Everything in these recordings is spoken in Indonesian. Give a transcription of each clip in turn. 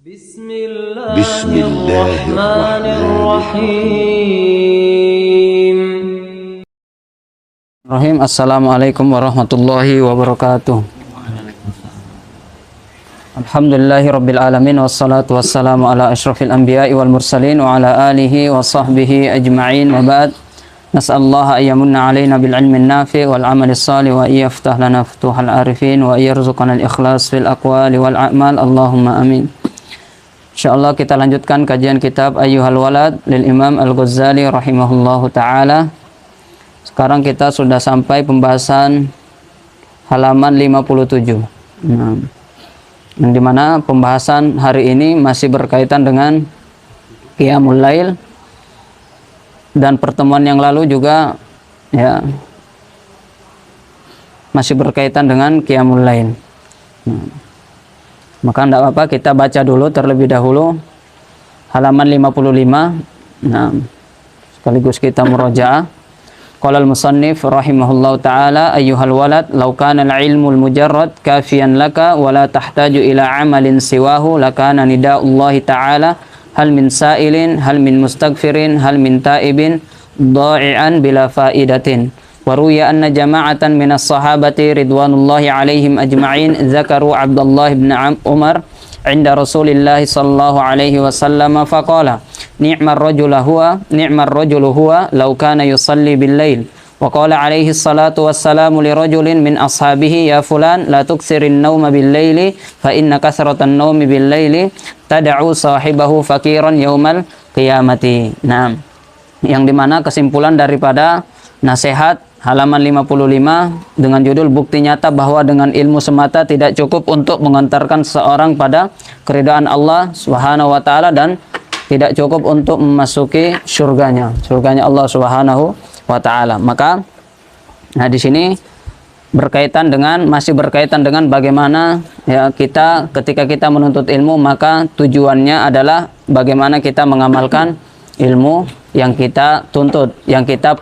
Bismillahirrahmanirrahim. Assalamualaikum warahmatullahi wabarakatuh. Alhamdulillahi rabbil alamin, wassalatu wassalamu ala asyrafil anbiya'i wal mursalin wa ala alihi wa sahbihi ajma'in, wa ba'd. Nas'allaha ayyamunna alaina bil ilmin nafi' wal amali salih wa iyaftah lana futuhal arifin wa iyarzuqana al ikhlas fil aqwali wal a'mal, Allahumma amin. Insyaallah kita lanjutkan kajian kitab Ayyuhal Walad lil Imam Al-Ghazali rahimahullahu ta'ala. Sekarang kita sudah sampai pembahasan halaman 57. Yang dimana pembahasan hari ini masih berkaitan dengan Qiyamul Lail, dan pertemuan yang lalu juga ya masih berkaitan dengan Qiyamul Lail. Maka tidak apa-apa kita baca dulu terlebih dahulu halaman 55. Sekaligus kita murajaah. Qala al-musannif rahimahullahu ta'ala, ayyuhal walad law kana al-ilmu al-mujarrad kafiyan laka wa la tahtaju ila amalin siwahu lakana nida'ullahi ta'ala hal min sa'ilin hal min mustaghfirin hal min ta'ibin dha'i'an bila fa'idatin. Wa ruya anna jama'atan minas sahabati ridwanullahi alaihim ajma'in zakaru Abdullah ibn Umar inda Rasulillah sallallahu alaihi wasallam faqala ni'mar rajulu huwa law kana yusalli bil lail. Wa qala alaihi salatu wassalamu li rajulin min ashabihi ya fulan la tuksirin nawma bil laili fa inna kasratan nawmi bil laili tad'u sahibahu fakiran yaumal qiyamati. Nah, yang dimana kesimpulan daripada nasihat halaman 55 dengan judul bukti nyata bahwa dengan ilmu semata tidak cukup untuk mengantarkan seseorang pada keridhaan Allah Subhanahu wa taala dan tidak cukup untuk memasuki surganya Allah Subhanahu wa taala. Maka di sini masih berkaitan dengan bagaimana ya kita ketika kita menuntut ilmu, maka tujuannya adalah bagaimana kita mengamalkan ilmu yang kita tuntut, yang kita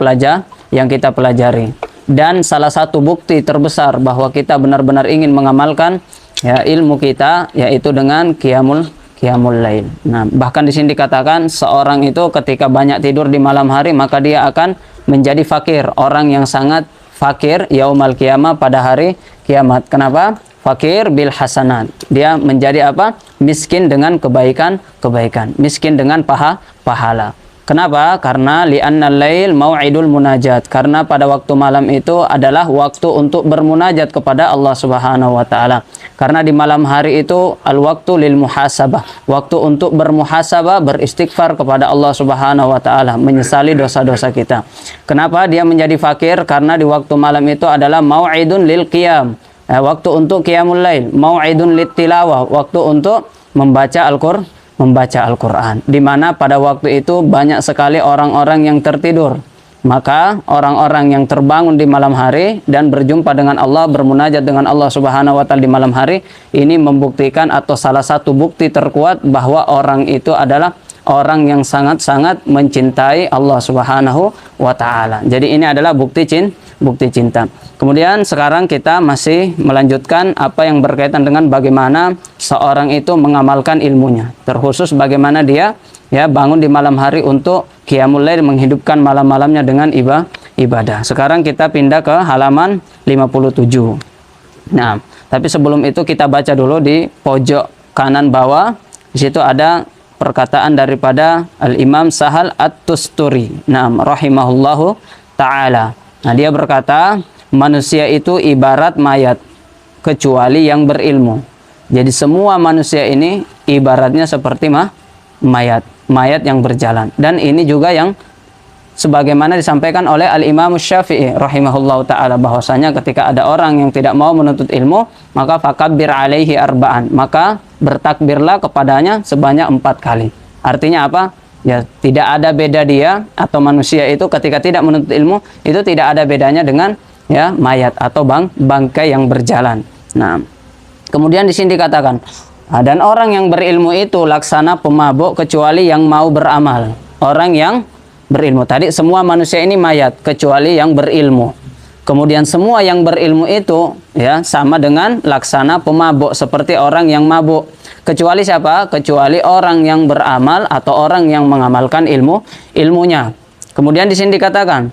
pelajari. Dan salah satu bukti terbesar bahwa kita benar-benar ingin mengamalkan ya ilmu kita yaitu dengan qiyamul lail. Nah, bahkan di sini dikatakan seorang itu ketika banyak tidur di malam hari maka dia akan menjadi fakir, orang yang sangat fakir yaumal qiyamah, pada hari kiamat. Kenapa? Fakir bil hasanat. Dia menjadi apa? Miskin dengan kebaikan, miskin dengan pahala. Kenapa? Karena li'annal lail mau'idul munajat. Karena pada waktu malam itu adalah waktu untuk bermunajat kepada Allah Subhanahu wa taala. Karena di malam hari itu al-waktu lil muhasabah. Waktu untuk bermuhasabah, beristighfar kepada Allah Subhanahu wa taala, menyesali dosa-dosa kita. Kenapa dia menjadi fakir? Karena di waktu malam itu adalah mau'idun lil qiyam. Waktu untuk qiyamul lail, mau'idun lit tilawah, waktu untuk membaca Al-Quran, di mana pada waktu itu banyak sekali orang-orang yang tertidur. Maka orang-orang yang terbangun di malam hari dan berjumpa dengan Allah, bermunajat dengan Allah Subhanahu wa taala di malam hari, ini membuktikan atau salah satu bukti terkuat bahwa orang itu adalah orang yang sangat-sangat mencintai Allah Subhanahu wa taala. Jadi ini adalah bukti cinta. Kemudian sekarang kita masih melanjutkan apa yang berkaitan dengan bagaimana seorang itu mengamalkan ilmunya. Terkhusus bagaimana dia ya bangun di malam hari untuk qiyamul lail, menghidupkan malam-malamnya dengan ibadah. Sekarang kita pindah ke halaman 57. Nah, tapi sebelum itu kita baca dulu di pojok kanan bawah. Di situ ada perkataan daripada Al-Imam Sahal At-Tusturi. Naam, rahimahullahu ta'ala. Nah, dia berkata, manusia itu ibarat mayat kecuali yang berilmu. Jadi semua manusia ini ibaratnya seperti mayat yang berjalan. Dan ini juga yang sebagaimana disampaikan oleh Al-Imam Syafi'i rahimahullahu ta'ala, bahwasanya ketika ada orang yang tidak mau menuntut ilmu, maka fakabbir alaihi arba'an, maka bertakbirlah kepadanya sebanyak 4 kali. Artinya apa? Ya, tidak ada beda dia atau manusia itu ketika tidak menuntut ilmu, itu tidak ada bedanya dengan ya mayat atau bangkai yang berjalan. Nah, kemudian di sini dikatakan, dan orang yang berilmu itu laksana pemabuk kecuali yang mau beramal. Orang yang berilmu. Tadi semua manusia ini mayat kecuali yang berilmu. Kemudian semua yang berilmu itu ya sama dengan laksana pemabuk, seperti orang yang mabuk. Kecuali siapa? Kecuali orang yang beramal atau orang yang mengamalkan ilmunya. Kemudian di sini dikatakan,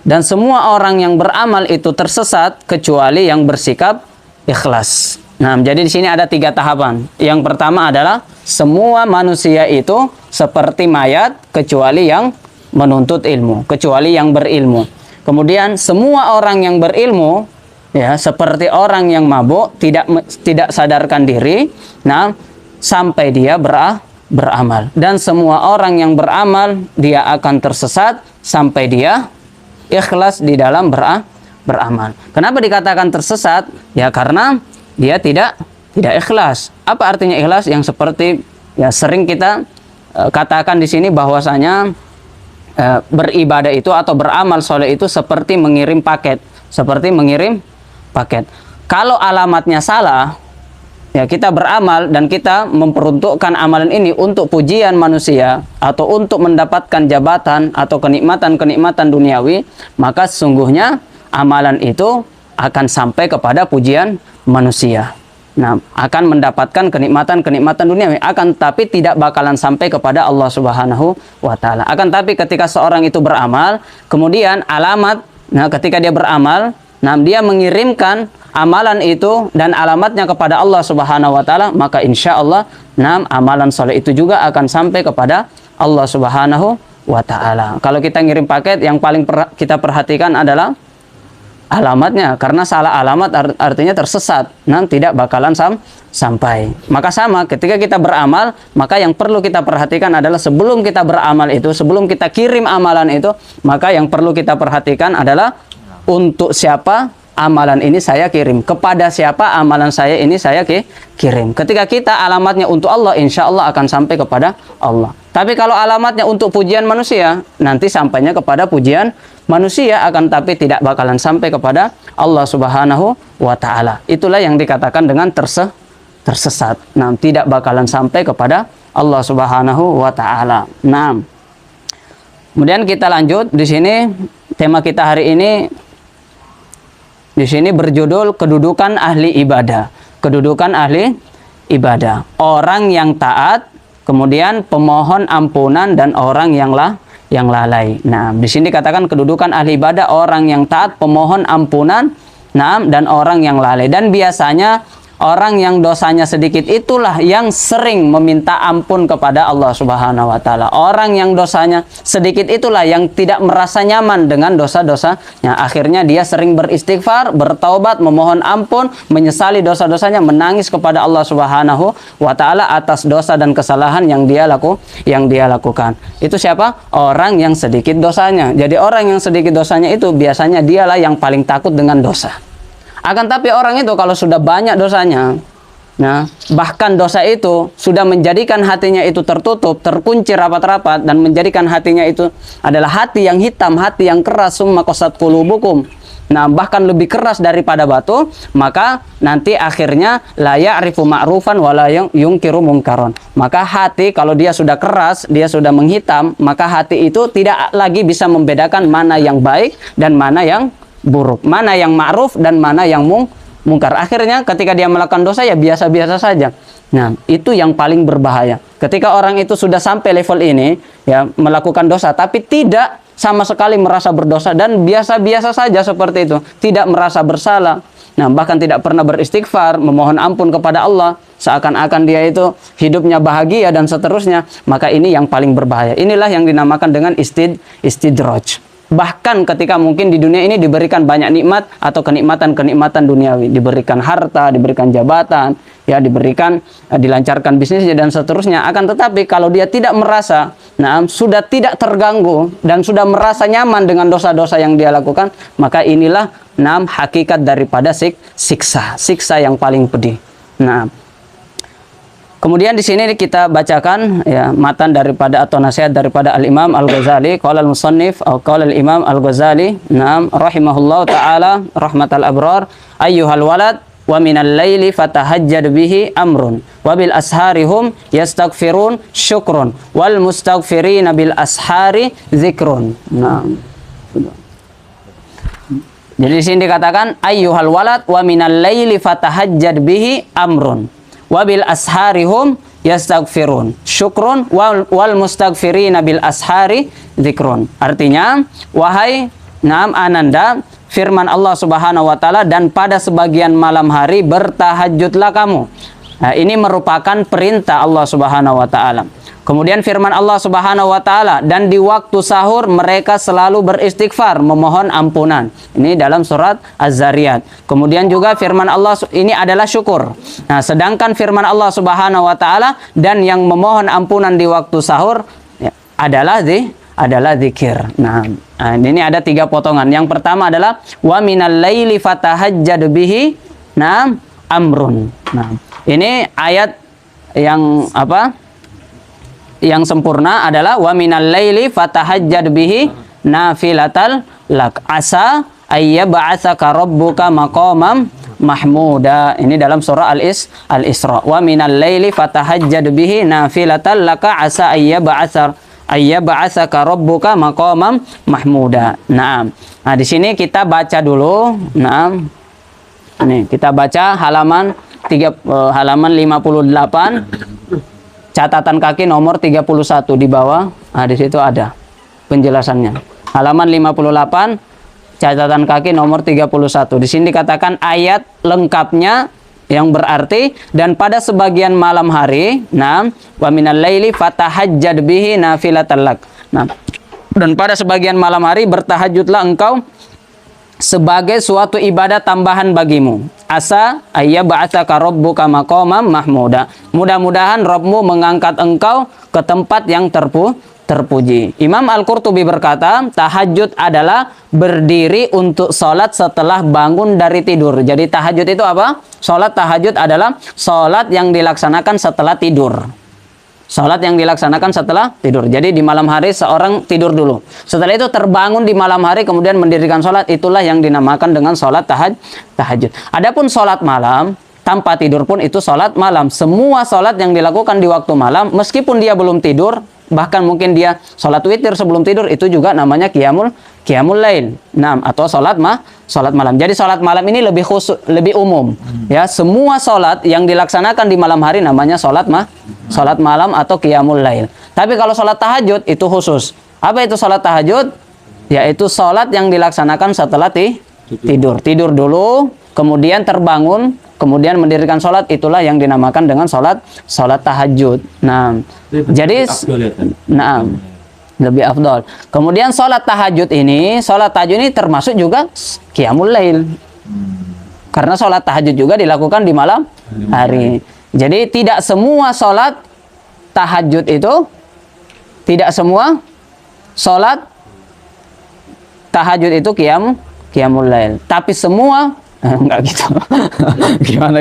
dan semua orang yang beramal itu tersesat kecuali yang bersikap ikhlas. Nah, jadi di sini ada 3 tahapan. Yang pertama adalah semua manusia itu seperti mayat kecuali yang menuntut ilmu, kecuali yang berilmu. Kemudian semua orang yang berilmu ya seperti orang yang mabuk, tidak sadarkan diri, nah sampai dia beramal. Dan semua orang yang beramal dia akan tersesat sampai dia ikhlas di dalam beramal. Kenapa dikatakan tersesat? Ya karena dia tidak ikhlas. Apa artinya ikhlas? Yang seperti ya sering kita katakan di sini bahwasanya beribadah itu atau beramal soleh itu seperti mengirim paket, Kalau alamatnya salah, ya kita beramal dan kita memperuntukkan amalan ini untuk pujian manusia atau untuk mendapatkan jabatan atau kenikmatan duniawi, maka sesungguhnya amalan itu akan sampai kepada pujian manusia. Nah, akan mendapatkan kenikmatan duniawi, akan tapi tidak bakalan sampai kepada Allah Subhanahu wa taala. Akan tapi ketika seorang itu beramal, kemudian ketika dia beramal, dia mengirimkan amalan itu dan alamatnya kepada Allah Subhanahu wa taala, maka insya Allah amalan soleh itu juga akan sampai kepada Allah Subhanahu wa taala. Kalau kita ngirim paket, yang paling kita perhatikan adalah alamatnya, karena salah alamat artinya tersesat, tidak bakalan sampai. Maka sama ketika kita beramal, maka yang perlu kita perhatikan adalah sebelum kita beramal itu, sebelum kita kirim amalan itu, maka yang perlu kita perhatikan adalah untuk siapa amalan ini saya kirim, kepada siapa amalan saya ini saya kirim. Ketika kita alamatnya untuk Allah, insya Allah akan sampai kepada Allah. Tapi kalau alamatnya untuk pujian manusia, nanti sampainya kepada pujian manusia, akan tapi tidak bakalan sampai kepada Allah Subhanahu wa taala. Itulah yang dikatakan dengan tersesat. Tidak bakalan sampai kepada Allah Subhanahu wa taala. Kemudian kita lanjut di sini, tema kita hari ini di sini berjudul kedudukan ahli ibadah. Kedudukan ahli ibadah. Orang yang taat, kemudian pemohon ampunan, dan orang yang lalai. Di sini dikatakan kedudukan ahli ibadah, orang yang taat, pemohon ampunan, dan orang yang lalai. Dan biasanya orang yang dosanya sedikit itulah yang sering meminta ampun kepada Allah Subhanahu wa taala. Orang yang dosanya sedikit itulah yang tidak merasa nyaman dengan dosa-dosanya. Akhirnya dia sering beristighfar, bertaubat, memohon ampun, menyesali dosa-dosanya, menangis kepada Allah Subhanahu wa taala atas dosa dan kesalahan yang dia lakukan. Itu siapa? Orang yang sedikit dosanya. Jadi orang yang sedikit dosanya itu biasanya dialah yang paling takut dengan dosa. Akan tapi orang itu kalau sudah banyak dosanya, bahkan dosa itu sudah menjadikan hatinya itu tertutup, terkunci rapat-rapat, dan menjadikan hatinya itu adalah hati yang hitam, hati yang keras, summa qasat qulubukum. Bahkan lebih keras daripada batu, maka nanti akhirnya la ya'rifu ma'rufan wa la yunkiru munkaron. Maka hati kalau dia sudah keras, dia sudah menghitam, maka hati itu tidak lagi bisa membedakan mana yang baik dan mana yang buruk, mana yang ma'ruf dan mana yang mungkar. Akhirnya ketika dia melakukan dosa ya biasa-biasa saja. Itu yang paling berbahaya. Ketika orang itu sudah sampai level ini, ya melakukan dosa tapi tidak sama sekali merasa berdosa dan biasa-biasa saja seperti itu, tidak merasa bersalah. Bahkan tidak pernah beristighfar, memohon ampun kepada Allah, seakan-akan dia itu hidupnya bahagia dan seterusnya, maka ini yang paling berbahaya. Inilah yang dinamakan dengan istidraj. Bahkan ketika mungkin di dunia ini diberikan banyak nikmat atau kenikmatan duniawi, diberikan harta, diberikan jabatan, ya diberikan dilancarkan bisnisnya dan seterusnya. Akan tetapi kalau dia tidak merasa, sudah tidak terganggu dan sudah merasa nyaman dengan dosa-dosa yang dia lakukan, maka inilah hakikat daripada siksa yang paling pedih. Kemudian di sini kita bacakan ya matan daripada atau nasihat daripada Al-Imam Al-Ghazali, qala al-musannif atau qala al-Imam Al-Ghazali, rahimahullahu taala rahmatal abrar, ayyuhal walad wa minal laili fatahajjad bihi amrun wa bil asharihum yastaghfirun syukrun wal mustaghfirina bil ashari zikrun. Jadi di sini dikatakan ayyuhal walad wa minal laili fatahajjad bihi amrun wa bil asharihum yastaghfirun syukrun wal mustaghfirina bil ashari dzikrun. Artinya, wahai ananda, firman Allah Subhanahu wa taala, dan pada sebagian malam hari bertahajudlah kamu. Nah, ini merupakan perintah Allah Subhanahu wa taala. Kemudian firman Allah Subhanahu wa taala, dan di waktu sahur mereka selalu beristighfar, memohon ampunan. Ini dalam surat Az-Zariyat. Kemudian juga firman Allah ini adalah syukur. Nah, sedangkan firman Allah Subhanahu wa taala, dan yang memohon ampunan di waktu sahur ya, adalah zikir. Nah, ini ada 3 potongan. Yang pertama adalah wa minal laili fatahajjad bihi amrun. Nah, ini ayat yang apa? Yang sempurna adalah wa minal laili fatahajjad bihi nafilatal lak asa ayyab'atsaka rabbuka maqamam mahmuda. Ini dalam surah Al-Isra. Wa minal laili fatahajjad bihi nafilatal laka asa ayyab'atsaka rabbuka maqamam mahmuda. Nah, di sini kita baca dulu. Nah, ini kita baca halaman 58. Catatan kaki nomor 31 di bawah. Nah, di situ ada penjelasannya. Halaman 58, catatan kaki nomor 31. Di sini dikatakan ayat lengkapnya yang berarti, dan pada sebagian malam hari, wa minal laili fatahajjad bihi nafilatal lak. Nah, dan pada sebagian malam hari bertahajudlah engkau sebagai suatu ibadah tambahan bagimu. Asa ayyab'atsaka rabbuka maqamam mahmuda. Mudah-mudahan Rabbmu mengangkat engkau ke tempat yang terpuji. Imam Al-Qurtubi berkata, tahajud adalah berdiri untuk sholat setelah bangun dari tidur. Jadi tahajud itu apa? Sholat tahajud adalah sholat yang dilaksanakan setelah tidur. Sholat yang dilaksanakan setelah tidur. Jadi di malam hari seorang tidur dulu. Setelah itu terbangun di malam hari, kemudian mendirikan sholat. Itulah yang dinamakan dengan sholat tahajud. Adapun sholat malam, tanpa tidur pun itu sholat malam. Semua sholat yang dilakukan di waktu malam, meskipun dia belum tidur, bahkan mungkin dia sholat witir sebelum tidur, itu juga namanya qiyamul lail. Nah, atau sholat malam. Jadi sholat malam ini lebih khusus, lebih umum. Ya, semua sholat yang dilaksanakan di malam hari namanya sholat malam atau qiyamul lail. Tapi kalau sholat tahajud itu khusus. Apa itu sholat tahajud? Yaitu sholat yang dilaksanakan setelah tidur. Tidur dulu, kemudian terbangun, kemudian mendirikan sholat. Itulah yang dinamakan dengan sholat tahajud. Nah, jadi lebih afdol. Kemudian sholat tahajud ini termasuk juga qiyamul lail. Karena sholat tahajud juga dilakukan di malam hari. Jadi tidak semua sholat tahajud itu, tidak semua sholat tahajud itu qiyamul lail. Tapi semua enggak gitu. Gimana?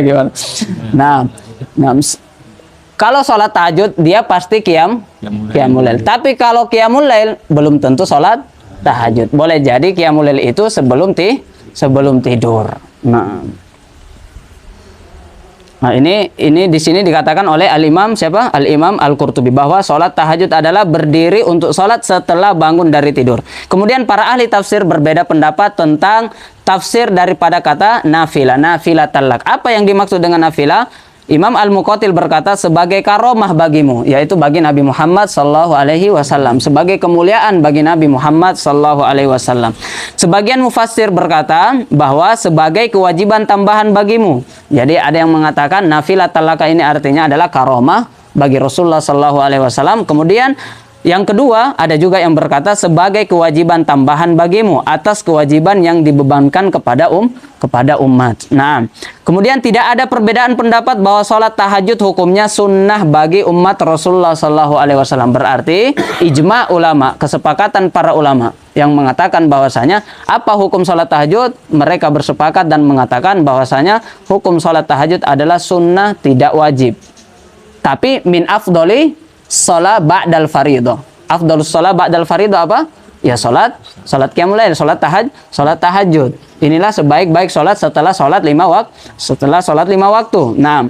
Nah, kalau sholat tahajud dia pasti qiyamul lail. Tapi kalau qiyamul lail belum tentu sholat tahajud. Boleh jadi qiyamul lail itu sebelum tidur. Nah, ini di sini dikatakan oleh Al-Imam siapa? Al-Imam Al-Qurtubi, bahwa sholat tahajud adalah berdiri untuk sholat setelah bangun dari tidur. Kemudian para ahli tafsir berbeda pendapat tentang tafsir daripada kata nafilatal lak. Apa yang dimaksud dengan nafilah? Imam Al-Muqatil berkata, sebagai karomah bagimu, yaitu bagi Nabi Muhammad sallallahu alaihi wasallam, sebagai kemuliaan bagi Nabi Muhammad sallallahu alaihi wasallam. Sebagian mufassir berkata bahwa sebagai kewajiban tambahan bagimu. Jadi ada yang mengatakan nafilatal laka ini artinya adalah karomah bagi Rasulullah sallallahu alaihi wasallam. Kemudian yang kedua, ada juga yang berkata sebagai kewajiban tambahan bagimu atas kewajiban yang dibebankan kepada umat. Nah, kemudian tidak ada perbedaan pendapat bahwa sholat tahajud hukumnya sunnah bagi umat Rasulullah Sallallahu Alaihi Wasallam. Berarti ijma ulama, kesepakatan para ulama yang mengatakan bahwasanya apa hukum sholat tahajud, mereka bersepakat dan mengatakan bahwasanya hukum sholat tahajud adalah sunnah, tidak wajib. Tapi min afdoli sholat ba'dal faridah. Afdalus sholat ba'dal faridah apa? Ya sholat qiyamul lail, sholat tahajud. Inilah sebaik-baik sholat setelah sholat 5 waktu. Nah,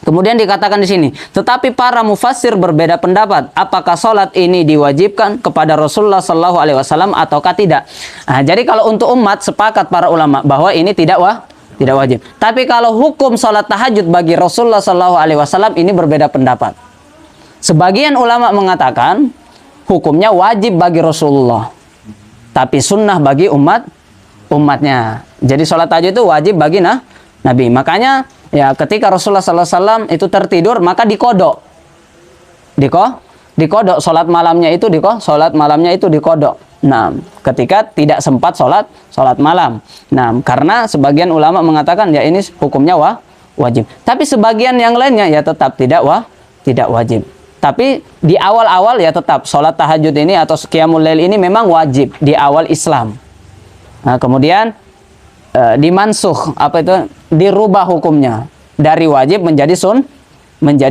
Kemudian dikatakan di sini, tetapi para mufassir berbeda pendapat, apakah sholat ini diwajibkan kepada Rasulullah Shallallahu Alaihi Wasallam ataukah tidak. Nah, jadi kalau untuk umat sepakat para ulama bahwa ini tidak wajib. Tapi kalau hukum sholat tahajud bagi Rasulullah Shallallahu Alaihi Wasallam ini berbeda pendapat. Sebagian ulama mengatakan hukumnya wajib bagi Rasulullah, tapi sunnah bagi umatnya. Jadi sholat tahajud itu wajib bagi Nabi. Makanya ya ketika Rasulullah SAW itu tertidur maka dikodok. Dikodok sholat malamnya itu dikodok. Nah, ketika tidak sempat sholat malam. Nah, karena sebagian ulama mengatakan ya ini hukumnya wajib. Tapi sebagian yang lainnya ya tetap tidak wajib. Tapi di awal-awal ya tetap sholat tahajud ini atau qiyamul lail ini memang wajib di awal Islam. Nah, kemudian dimansuh, dirubah hukumnya dari wajib menjadi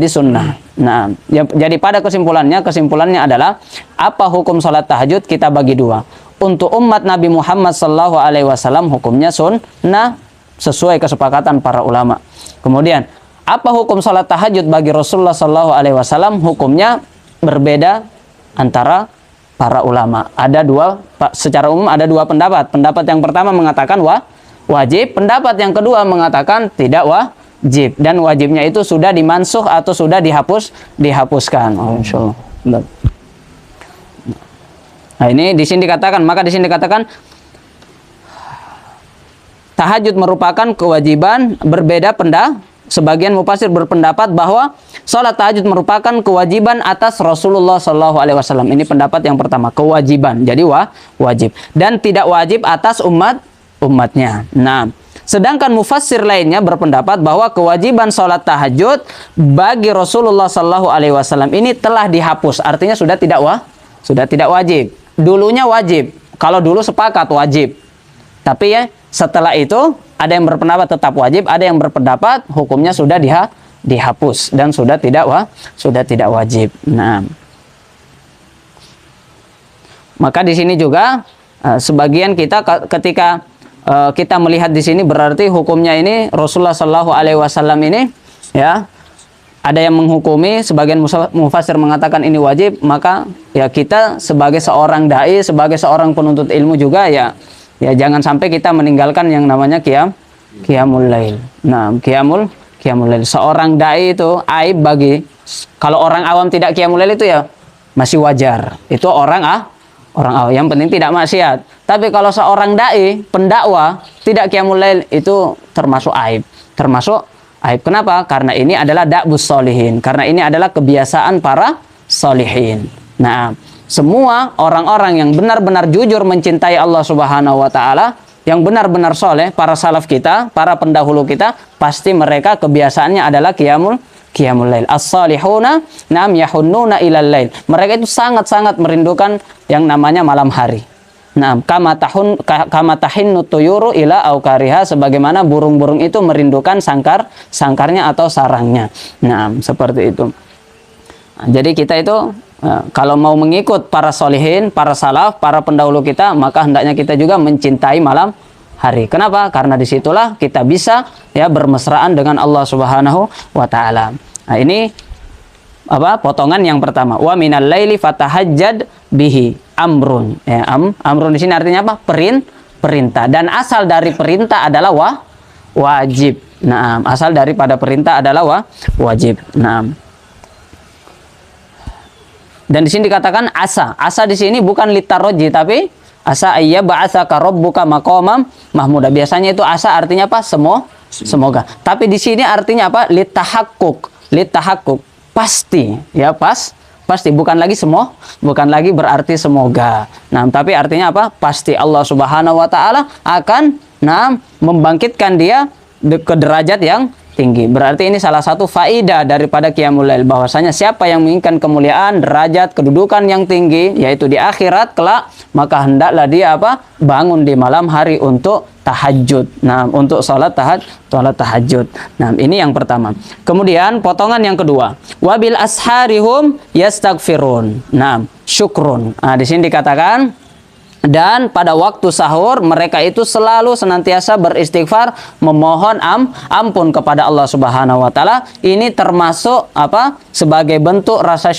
sunnah. Nah, jadi pada kesimpulannya adalah apa hukum sholat tahajud kita bagi dua. Untuk umat Nabi Muhammad Sallallahu Alaihi Wasallam hukumnya sunnah sesuai kesepakatan para ulama. Kemudian apa hukum sholat tahajud bagi Rasulullah Sallallahu Alaihi Wasallam, hukumnya berbeda antara para ulama. Secara umum ada dua pendapat. Pendapat yang pertama mengatakan wajib, pendapat yang kedua mengatakan tidak wajib, dan wajibnya itu sudah dimansuh atau sudah dihapuskan. Oh, insyaallah. Nah, ini di sini dikatakan tahajud merupakan kewajiban. Berbeda pendapat. Sebagian mufassir berpendapat bahwa sholat tahajud merupakan kewajiban atas Rasulullah Shallallahu Alaihi Wasallam. Ini pendapat yang pertama, kewajiban. Jadi wajib, dan tidak wajib atas umatnya. Nah, sedangkan mufassir lainnya berpendapat bahwa kewajiban sholat tahajud bagi Rasulullah Shallallahu Alaihi Wasallam ini telah dihapus. Artinya sudah tidak wajib. Dulunya wajib. Kalau dulu sepakat wajib. Tapi ya setelah itu ada yang berpendapat tetap wajib, ada yang berpendapat hukumnya sudah dihapus dan sudah tidak wajib. Nah, maka di sini juga sebagian kita ketika kita melihat di sini berarti hukumnya ini Rasulullah Shallallahu Alaihi Wasallam ini ya ada yang menghukumi, sebagian mufassir mengatakan ini wajib, maka ya kita sebagai seorang dai, sebagai seorang penuntut ilmu juga ya jangan sampai kita meninggalkan yang namanya qiyamul lail. Nah, qiyamul lail. Seorang dai itu aib bagi, kalau orang awam tidak qiyamul lail itu ya masih wajar. Itu orang awam, yang penting tidak maksiat. Tapi kalau seorang dai, pendakwah tidak qiyamul lail itu termasuk aib. Kenapa? Karena ini adalah da'bus sholihin. Karena ini adalah kebiasaan para sholihin. Nah, semua orang-orang yang benar-benar jujur mencintai Allah Subhanahu wa taala, yang benar-benar soleh, para salaf kita, para pendahulu kita, pasti mereka kebiasaannya adalah qiyamul lail. As-salihuna nam yahunnuna ilal lail. Mereka itu sangat-sangat merindukan yang namanya malam hari. Nah, kama tahinnu tuyuru ila aukariha, sebagaimana burung-burung itu merindukan sangkarnya atau sarangnya. Nah, seperti itu. Nah, jadi kita itu kalau mau mengikut para solihin, para salaf, para pendahulu kita, maka hendaknya kita juga mencintai malam hari. Kenapa? Karena disitulah kita bisa ya bermesraan dengan Allah Subhanahu wa taala. Nah, ini potongan yang pertama. Wa minal laili fatahajjad bihi amrun. Ya, amrun di sini artinya apa? Perintah. Dan asal dari perintah adalah wajib. Nah, asal daripada perintah adalah wajib. Nah, dan di sini dikatakan asa. Asa di sini bukan litarroji, tapi asa ayya ba'atsaka rabbuka maqamam mahmuda. Biasanya itu asa artinya apa? Semoga. Tapi di sini artinya apa? Litahakkuk. Pasti, ya pasti, bukan lagi berarti semoga. Nah, tapi artinya apa? Pasti Allah Subhanahu wa taala akan membangkitkan dia ke derajat yang tinggi. Berarti ini salah satu faidah daripada qiyamul lail, bahwasanya siapa yang menginginkan kemuliaan, derajat, kedudukan yang tinggi, yaitu di akhirat kelak, maka hendaklah dia bangun di malam hari untuk tahajud. Nah, untuk salat tahajud. Nah, ini yang pertama. Kemudian potongan yang kedua, wabil asharihum yastaghfirun. Nah, syukrun. Nah, di sini dikatakan Dan pada waktu sahur mereka itu selalu senantiasa beristighfar, memohon ampun kepada Allah Subhanahu wa taala. Ini termasuk apa? Sebagai bentuk rasa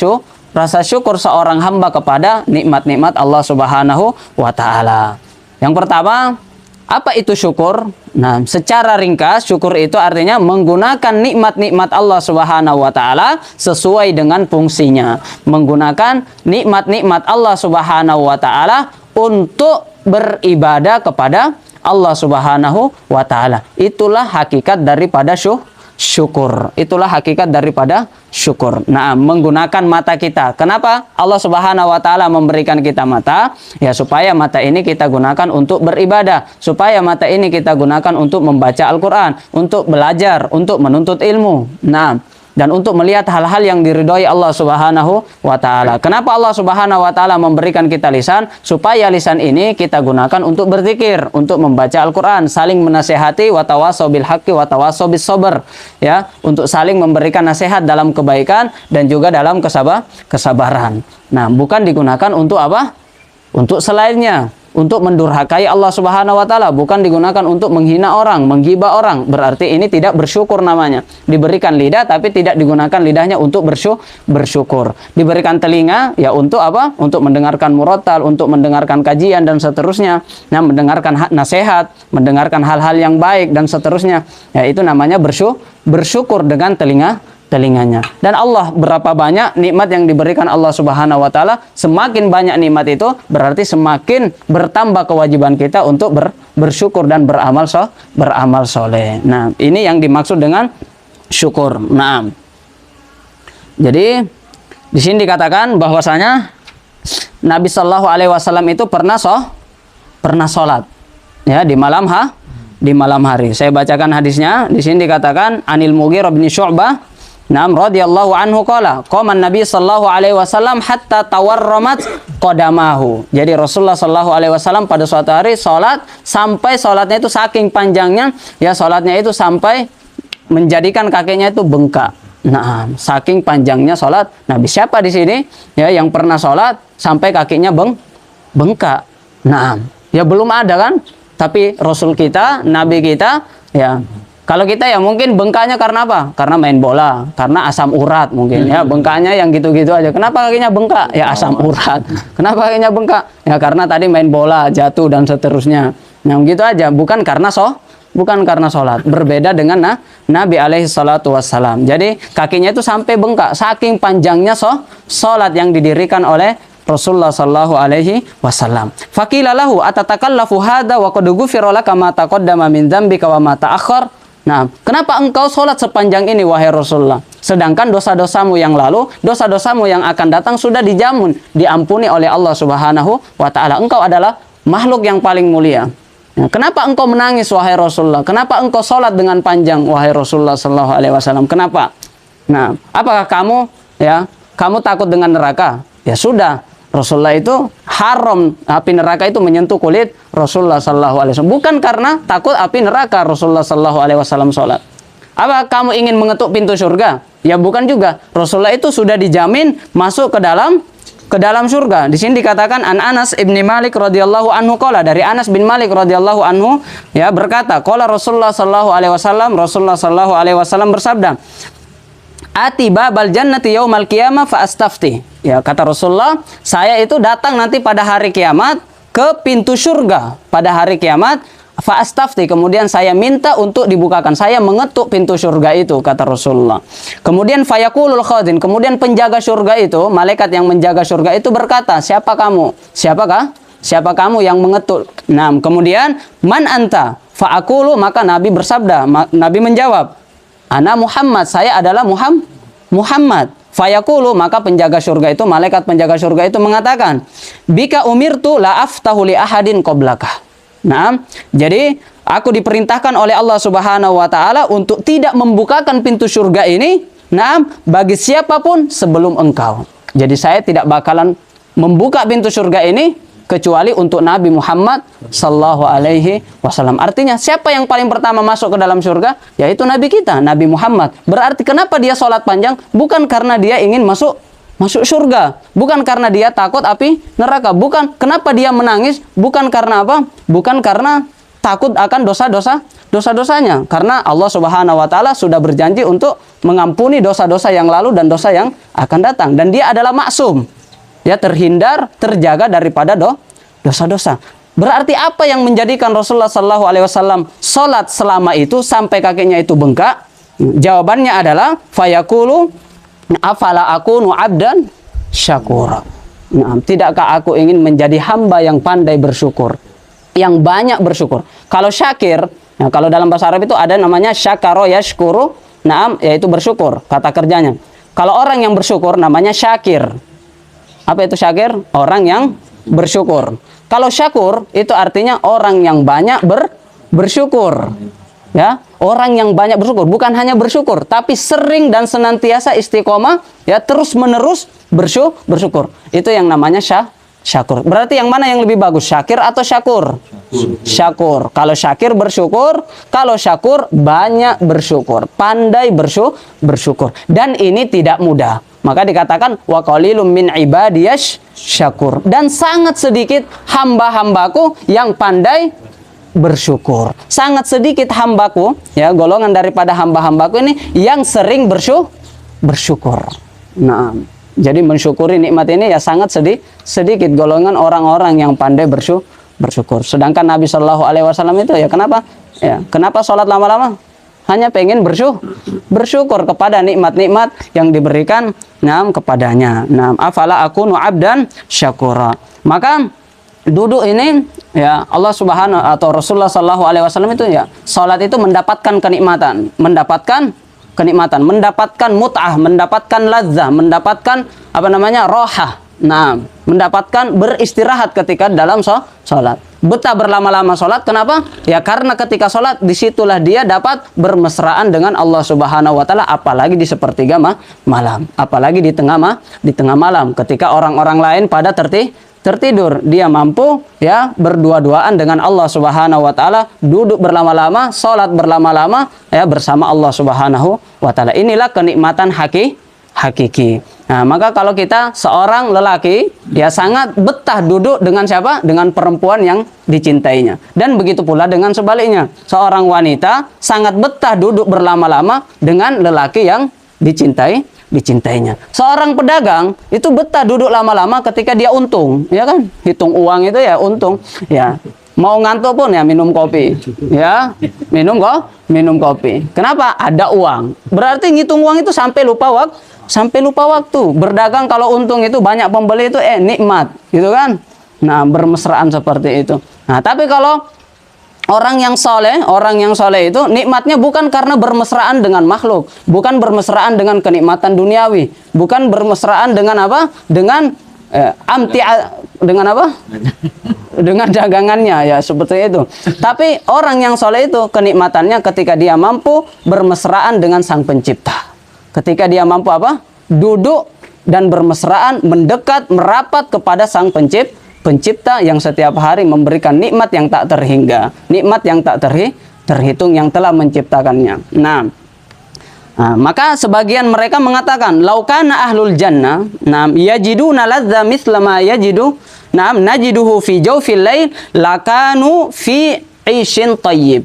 syukur seorang hamba kepada nikmat-nikmat Allah Subhanahu wa taala. Yang pertama, apa itu syukur? Nah, secara ringkas syukur itu artinya menggunakan nikmat-nikmat Allah Subhanahu wa taala sesuai dengan fungsinya. Menggunakan nikmat-nikmat Allah Subhanahu wa taala untuk beribadah kepada Allah Subhanahu wa taala. Itulah hakikat daripada syukur. Itulah hakikat daripada syukur. Nah, menggunakan mata kita. Kenapa Allah Subhanahu wa taala memberikan kita mata? Ya, supaya mata ini kita gunakan untuk beribadah, supaya mata ini kita gunakan untuk membaca Al-Qur'an, untuk belajar, untuk menuntut ilmu. Nah, dan untuk melihat hal-hal yang diridhoi Allah Subhanahu wa taala. Kenapa Allah Subhanahu wa taala memberikan kita lisan? Supaya lisan ini kita gunakan untuk berzikir, untuk membaca Al-Qur'an, saling menasehati, wa tawasau bil haqqi wa tawasau bis sabr, ya, untuk saling memberikan nasihat dalam kebaikan dan juga dalam kesabaran. Nah, bukan digunakan untuk apa? Untuk selainnya, untuk mendurhakai Allah Subhanahu wa taala, bukan digunakan untuk menghina orang, menggibah orang. Berarti ini tidak bersyukur namanya. Diberikan lidah tapi tidak digunakan lidahnya untuk bersyukur. Diberikan telinga ya untuk apa? Untuk mendengarkan murattal, untuk mendengarkan kajian dan seterusnya. Nah, mendengarkan nasihat, mendengarkan hal-hal yang baik dan seterusnya. Ya, itu namanya bersyukur dengan telinganya. Dan Allah, berapa banyak nikmat yang diberikan Allah Subhanahu wa taala, semakin banyak nikmat itu berarti semakin bertambah kewajiban kita untuk bersyukur dan beramal soleh. Nah, ini yang dimaksud dengan syukur. Nah, jadi di sini dikatakan bahwasanya Nabi Shallallahu Alaihi Wasallam itu pernah sholat ya di malam hari. Saya bacakan hadisnya. Di sini dikatakan Anil Mughirah bin Syu'bah, Naam radhiyallahu anhu qala qama Nabi sallallahu alaihi wasallam hatta tawarramat qadamahu. Jadi Rasulullah sallallahu alaihi wasallam pada suatu hari salat sampai salatnya itu saking panjangnya, ya salatnya itu sampai menjadikan kakinya itu bengkak. Nah, saking panjangnya salat Nabi. Siapa di sini ya yang pernah salat sampai kakinya bengkak? Nah, ya belum ada kan? Tapi Rasul kita, Nabi kita ya. Kalau kita ya mungkin bengkaknya karena apa? Karena main bola, karena asam urat mungkin ya. Bengkaknya yang gitu-gitu aja. Kenapa kakinya bengkak? Ya asam urat. Kenapa kakinya bengkak? Ya karena tadi main bola, jatuh dan seterusnya. Nah, gitu aja, bukan karena sholat. Berbeda dengan Nabi alaihi salatu wassalam. Jadi kakinya itu sampai bengkak saking panjangnya sholat yang didirikan oleh Rasulullah sallallahu alaihi wasallam. Faqila lahu atatakallafu hadza wa qad ghufira laka ma taqaddama min dzambika wa ma ta'akhkhar. Nah, kenapa engkau sholat sepanjang ini wahai Rasulullah? Sedangkan dosa-dosamu yang lalu, dosa-dosamu yang akan datang sudah diampuni oleh Allah Subhanahu wa taala. Engkau adalah makhluk yang paling mulia. Nah, kenapa engkau menangis wahai Rasulullah? Kenapa engkau sholat dengan panjang wahai Rasulullah sallallahu alaihi wasallam? Kenapa? Nah, apakah kamu takut dengan neraka? Ya sudah, Rasulullah itu haram api neraka itu menyentuh kulit Rasulullah sallallahu alaihi wasallam. Bukan karena takut api neraka Rasulullah sallallahu alaihi wasallam sholat. Apa kamu ingin mengetuk pintu surga? Ya bukan juga. Rasulullah itu sudah dijamin masuk ke dalam surga. Di sini dikatakan an Anas ibni Malik radhiyallahu anhu qala, dari Anas bin Malik radhiyallahu anhu ya berkata, qala Rasulullah sallallahu alaihi wasallam, Rasulullah sallallahu alaihi wasallam bersabda, ati babal jannati yaumal qiyamah fa astafti. Ya, kata Rasulullah, saya itu datang nanti pada hari kiamat ke pintu surga pada hari kiamat, fa astafti, kemudian saya minta untuk dibukakan, saya mengetuk pintu surga itu, kata Rasulullah. Kemudian fayaqulul khazin, kemudian penjaga surga itu, malaikat yang menjaga surga itu berkata, siapa kamu? Siapa kamu yang mengetuk? Nah, kemudian man anta? Fa'aqulu, maka Nabi bersabda, Nabi menjawab, ana Muhammad, saya adalah Muhammad. Fayaqulu, maka penjaga surga itu, malaikat penjaga surga itu mengatakan, bika umirtu la aftahu li ahadin qablaka. Nah, jadi aku diperintahkan oleh Allah Subhanahu wa taala untuk tidak membukakan pintu surga ini, nah, bagi siapapun sebelum engkau. Jadi saya tidak bakalan membuka pintu surga ini kecuali untuk Nabi Muhammad sallallahu alaihi wasallam. Artinya siapa yang paling pertama masuk ke dalam surga? Yaitu Nabi kita, Nabi Muhammad. Berarti kenapa dia sholat panjang? Bukan karena dia ingin masuk masuk surga. Bukan karena dia takut api neraka. Bukan. Kenapa dia menangis? Bukan karena apa? Bukan karena takut akan dosa-dosanya. Karena Allah Subhanahu wa taala sudah berjanji untuk mengampuni dosa-dosa yang lalu dan dosa yang akan datang. Dan dia adalah maksum. Ya, terhindar, terjaga daripada dosa-dosa. Berarti apa yang menjadikan Rasulullah sallallahu alaihi wasallam salat selama itu sampai kakinya itu bengkak? Jawabannya adalah fayaqulu afala akunu abdan syakura. Nah, tidakkah aku ingin menjadi hamba yang pandai bersyukur, yang banyak bersyukur. Kalau syakir, nah kalau dalam bahasa Arab itu ada namanya syakaro yashkuru, naam, yaitu bersyukur, kata kerjanya. Kalau orang yang bersyukur namanya syakir. Apa itu syakir? Orang yang bersyukur. Kalau syakur itu artinya orang yang banyak bersyukur. Ya, orang yang banyak bersyukur, bukan hanya bersyukur, tapi sering dan senantiasa istiqomah, ya, terus-menerus bersyukur. Itu yang namanya syakur. Berarti yang mana yang lebih bagus, syakir atau syakur? Syakur. Kalau syakir bersyukur, kalau syakur banyak bersyukur, pandai bersyukur. Dan ini tidak mudah. Maka dikatakan wa qalilum min ibadiyash syakur. Dan sangat sedikit hamba-hambaku yang pandai bersyukur. Sangat sedikit hambaku, ya, golongan daripada hamba-hambaku ini yang sering bersyukur. Nah, jadi mensyukuri nikmat ini ya sangat sedikit golongan orang-orang yang pandai bersyukur. Sedangkan Nabi Shallallahu Alaihi Wasallam itu ya kenapa? Ya, kenapa sholat lama-lama? Hanya pengen bersyukur kepada nikmat-nikmat yang diberikan kepadanya. Afala akunu abdan syakura. Maka duduk ini ya Allah Subhanahu atau Rasulullah Sallallahu Alaihi Wasallam itu ya salat itu mendapatkan kenikmatan, mendapatkan mut'ah, mendapatkan ladzah, mendapatkan apa namanya rohah. Nah, mendapatkan beristirahat ketika dalam salat. Betah berlama-lama salat. Kenapa? Ya karena ketika salat disitulah dia dapat bermesraan dengan Allah Subhanahu Wa Taala. Apalagi di sepertiga malam, apalagi di tengah malam, ketika orang-orang lain pada tertidur, dia mampu ya berdua-duaan dengan Allah Subhanahu wa taala, duduk berlama-lama, salat berlama-lama ya bersama Allah Subhanahu wa taala. Inilah kenikmatan hakiki. Nah, maka kalau kita seorang lelaki ya sangat betah duduk dengan siapa? Dengan perempuan yang dicintainya. Dan begitu pula dengan sebaliknya. Seorang wanita sangat betah duduk berlama-lama dengan lelaki yang dicintainya. Seorang pedagang itu betah duduk lama-lama ketika dia untung, ya kan? Hitung uang itu ya untung, ya. Mau ngantuk pun ya minum kopi, ya. Minum kopi. Kenapa? Ada uang. Berarti ngitung uang itu sampai lupa waktu. Berdagang kalau untung itu banyak pembeli itu nikmat, gitu kan? Nah, bermesraan seperti itu. Nah, tapi kalau orang yang soleh itu nikmatnya bukan karena bermesraan dengan makhluk, bukan bermesraan dengan kenikmatan duniawi, bukan bermesraan dengan apa? Dengan dengan apa? Dengan dagangannya ya seperti itu. Tapi orang yang soleh itu kenikmatannya ketika dia mampu bermesraan dengan Sang Pencipta. Ketika dia mampu apa? Duduk dan bermesraan, mendekat, merapat kepada Sang Pencipta yang setiap hari memberikan nikmat yang tak terhingga, nikmat yang tak terhitung yang telah menciptakannya. Nah, maka sebagian mereka mengatakan laukana ahlul jannah yajiduna ladza mithla ma najiduhu fi jawfil lail lakanu fi 'ishin thayyib.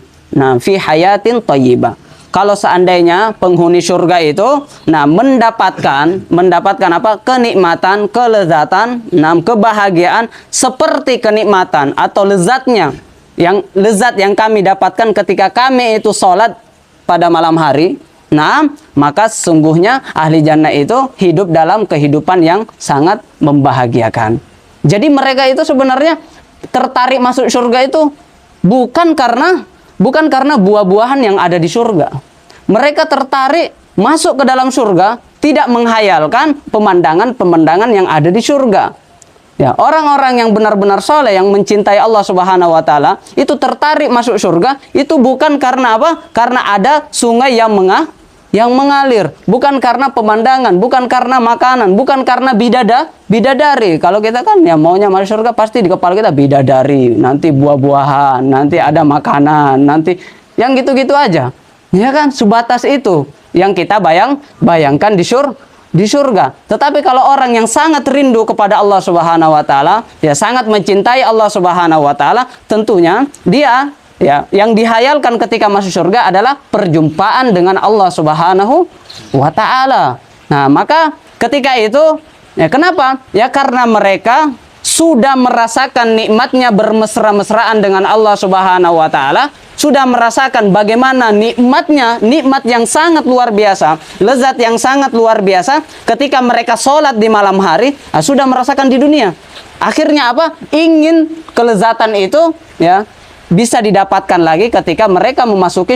Fi hayatin thayyibah. Kalau seandainya penghuni surga itu mendapatkan apa? Kenikmatan, kelezatan, kebahagiaan seperti kenikmatan atau lezatnya lezat yang kami dapatkan ketika kami itu sholat pada malam hari. Maka sesungguhnya ahli jannah itu hidup dalam kehidupan yang sangat membahagiakan. Jadi mereka itu sebenarnya tertarik masuk surga itu bukan karena buah-buahan yang ada di surga. Mereka tertarik masuk ke dalam surga tidak menghayalkan pemandangan-pemandangan yang ada di surga. Ya, orang-orang yang benar-benar soleh yang mencintai Allah Subhanahu wa taala itu tertarik masuk surga itu bukan karena apa? Karena ada sungai yang mengalir, bukan karena pemandangan, bukan karena makanan, bukan karena bidadari. Kalau kita kan ya maunya masuk surga pasti di kepala kita bidadari, nanti buah-buahan, nanti ada makanan, nanti yang gitu-gitu aja. Ya kan, sebatas itu yang kita bayangkan di surga. Tetapi kalau orang yang sangat rindu kepada Allah Subhanahu wa taala, ya sangat mencintai Allah Subhanahu wa taala, tentunya dia ya yang dihayalkan ketika masuk surga adalah perjumpaan dengan Allah Subhanahu wa taala. Nah, maka ketika itu ya kenapa? Ya karena mereka sudah merasakan nikmatnya bermesra-mesraan dengan Allah Subhanahu wa taala, sudah merasakan bagaimana nikmatnya, nikmat yang sangat luar biasa, lezat yang sangat luar biasa ketika mereka sholat di malam hari, sudah merasakan di dunia. Akhirnya apa? Ingin kelezatan itu ya bisa didapatkan lagi ketika mereka memasuki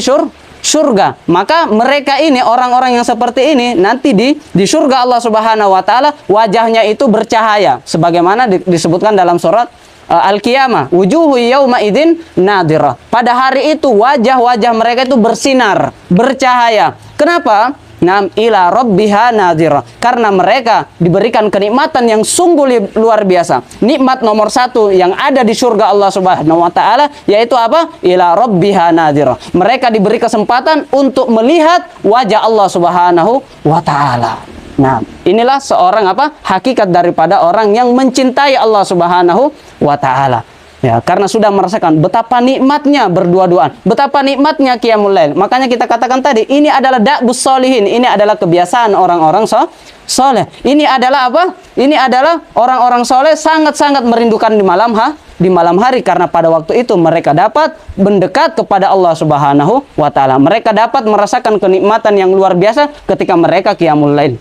surga. Maka mereka ini, orang-orang yang seperti ini, nanti di surga Allah Subhanahu wa taala wajahnya itu bercahaya sebagaimana disebutkan dalam surat Al-Qiyamah, wujuhu yauma idzin nadirah. Pada hari itu wajah-wajah mereka itu bersinar, bercahaya. Kenapa? Nam ila rabbiha nadirah. Karena mereka diberikan kenikmatan yang sungguh luar biasa. Nikmat nomor satu yang ada di surga Allah Subhanahu wa taala yaitu apa? Ila rabbiha nadirah. Mereka diberi kesempatan untuk melihat wajah Allah Subhanahu wa taala. Nah, inilah seorang apa? Hakikat daripada orang yang mencintai Allah Subhanahu wa taala. Ya, karena sudah merasakan betapa nikmatnya berdua-duaan, betapa nikmatnya qiyamul lail. Makanya kita katakan tadi, ini adalah da'bus sholihin, ini adalah kebiasaan orang-orang soleh. Ini adalah apa? Ini adalah orang-orang soleh sangat-sangat merindukan di malam hari, karena pada waktu itu mereka dapat mendekat kepada Allah Subhanahu wa taala. Mereka dapat merasakan kenikmatan yang luar biasa ketika mereka qiyamul lail.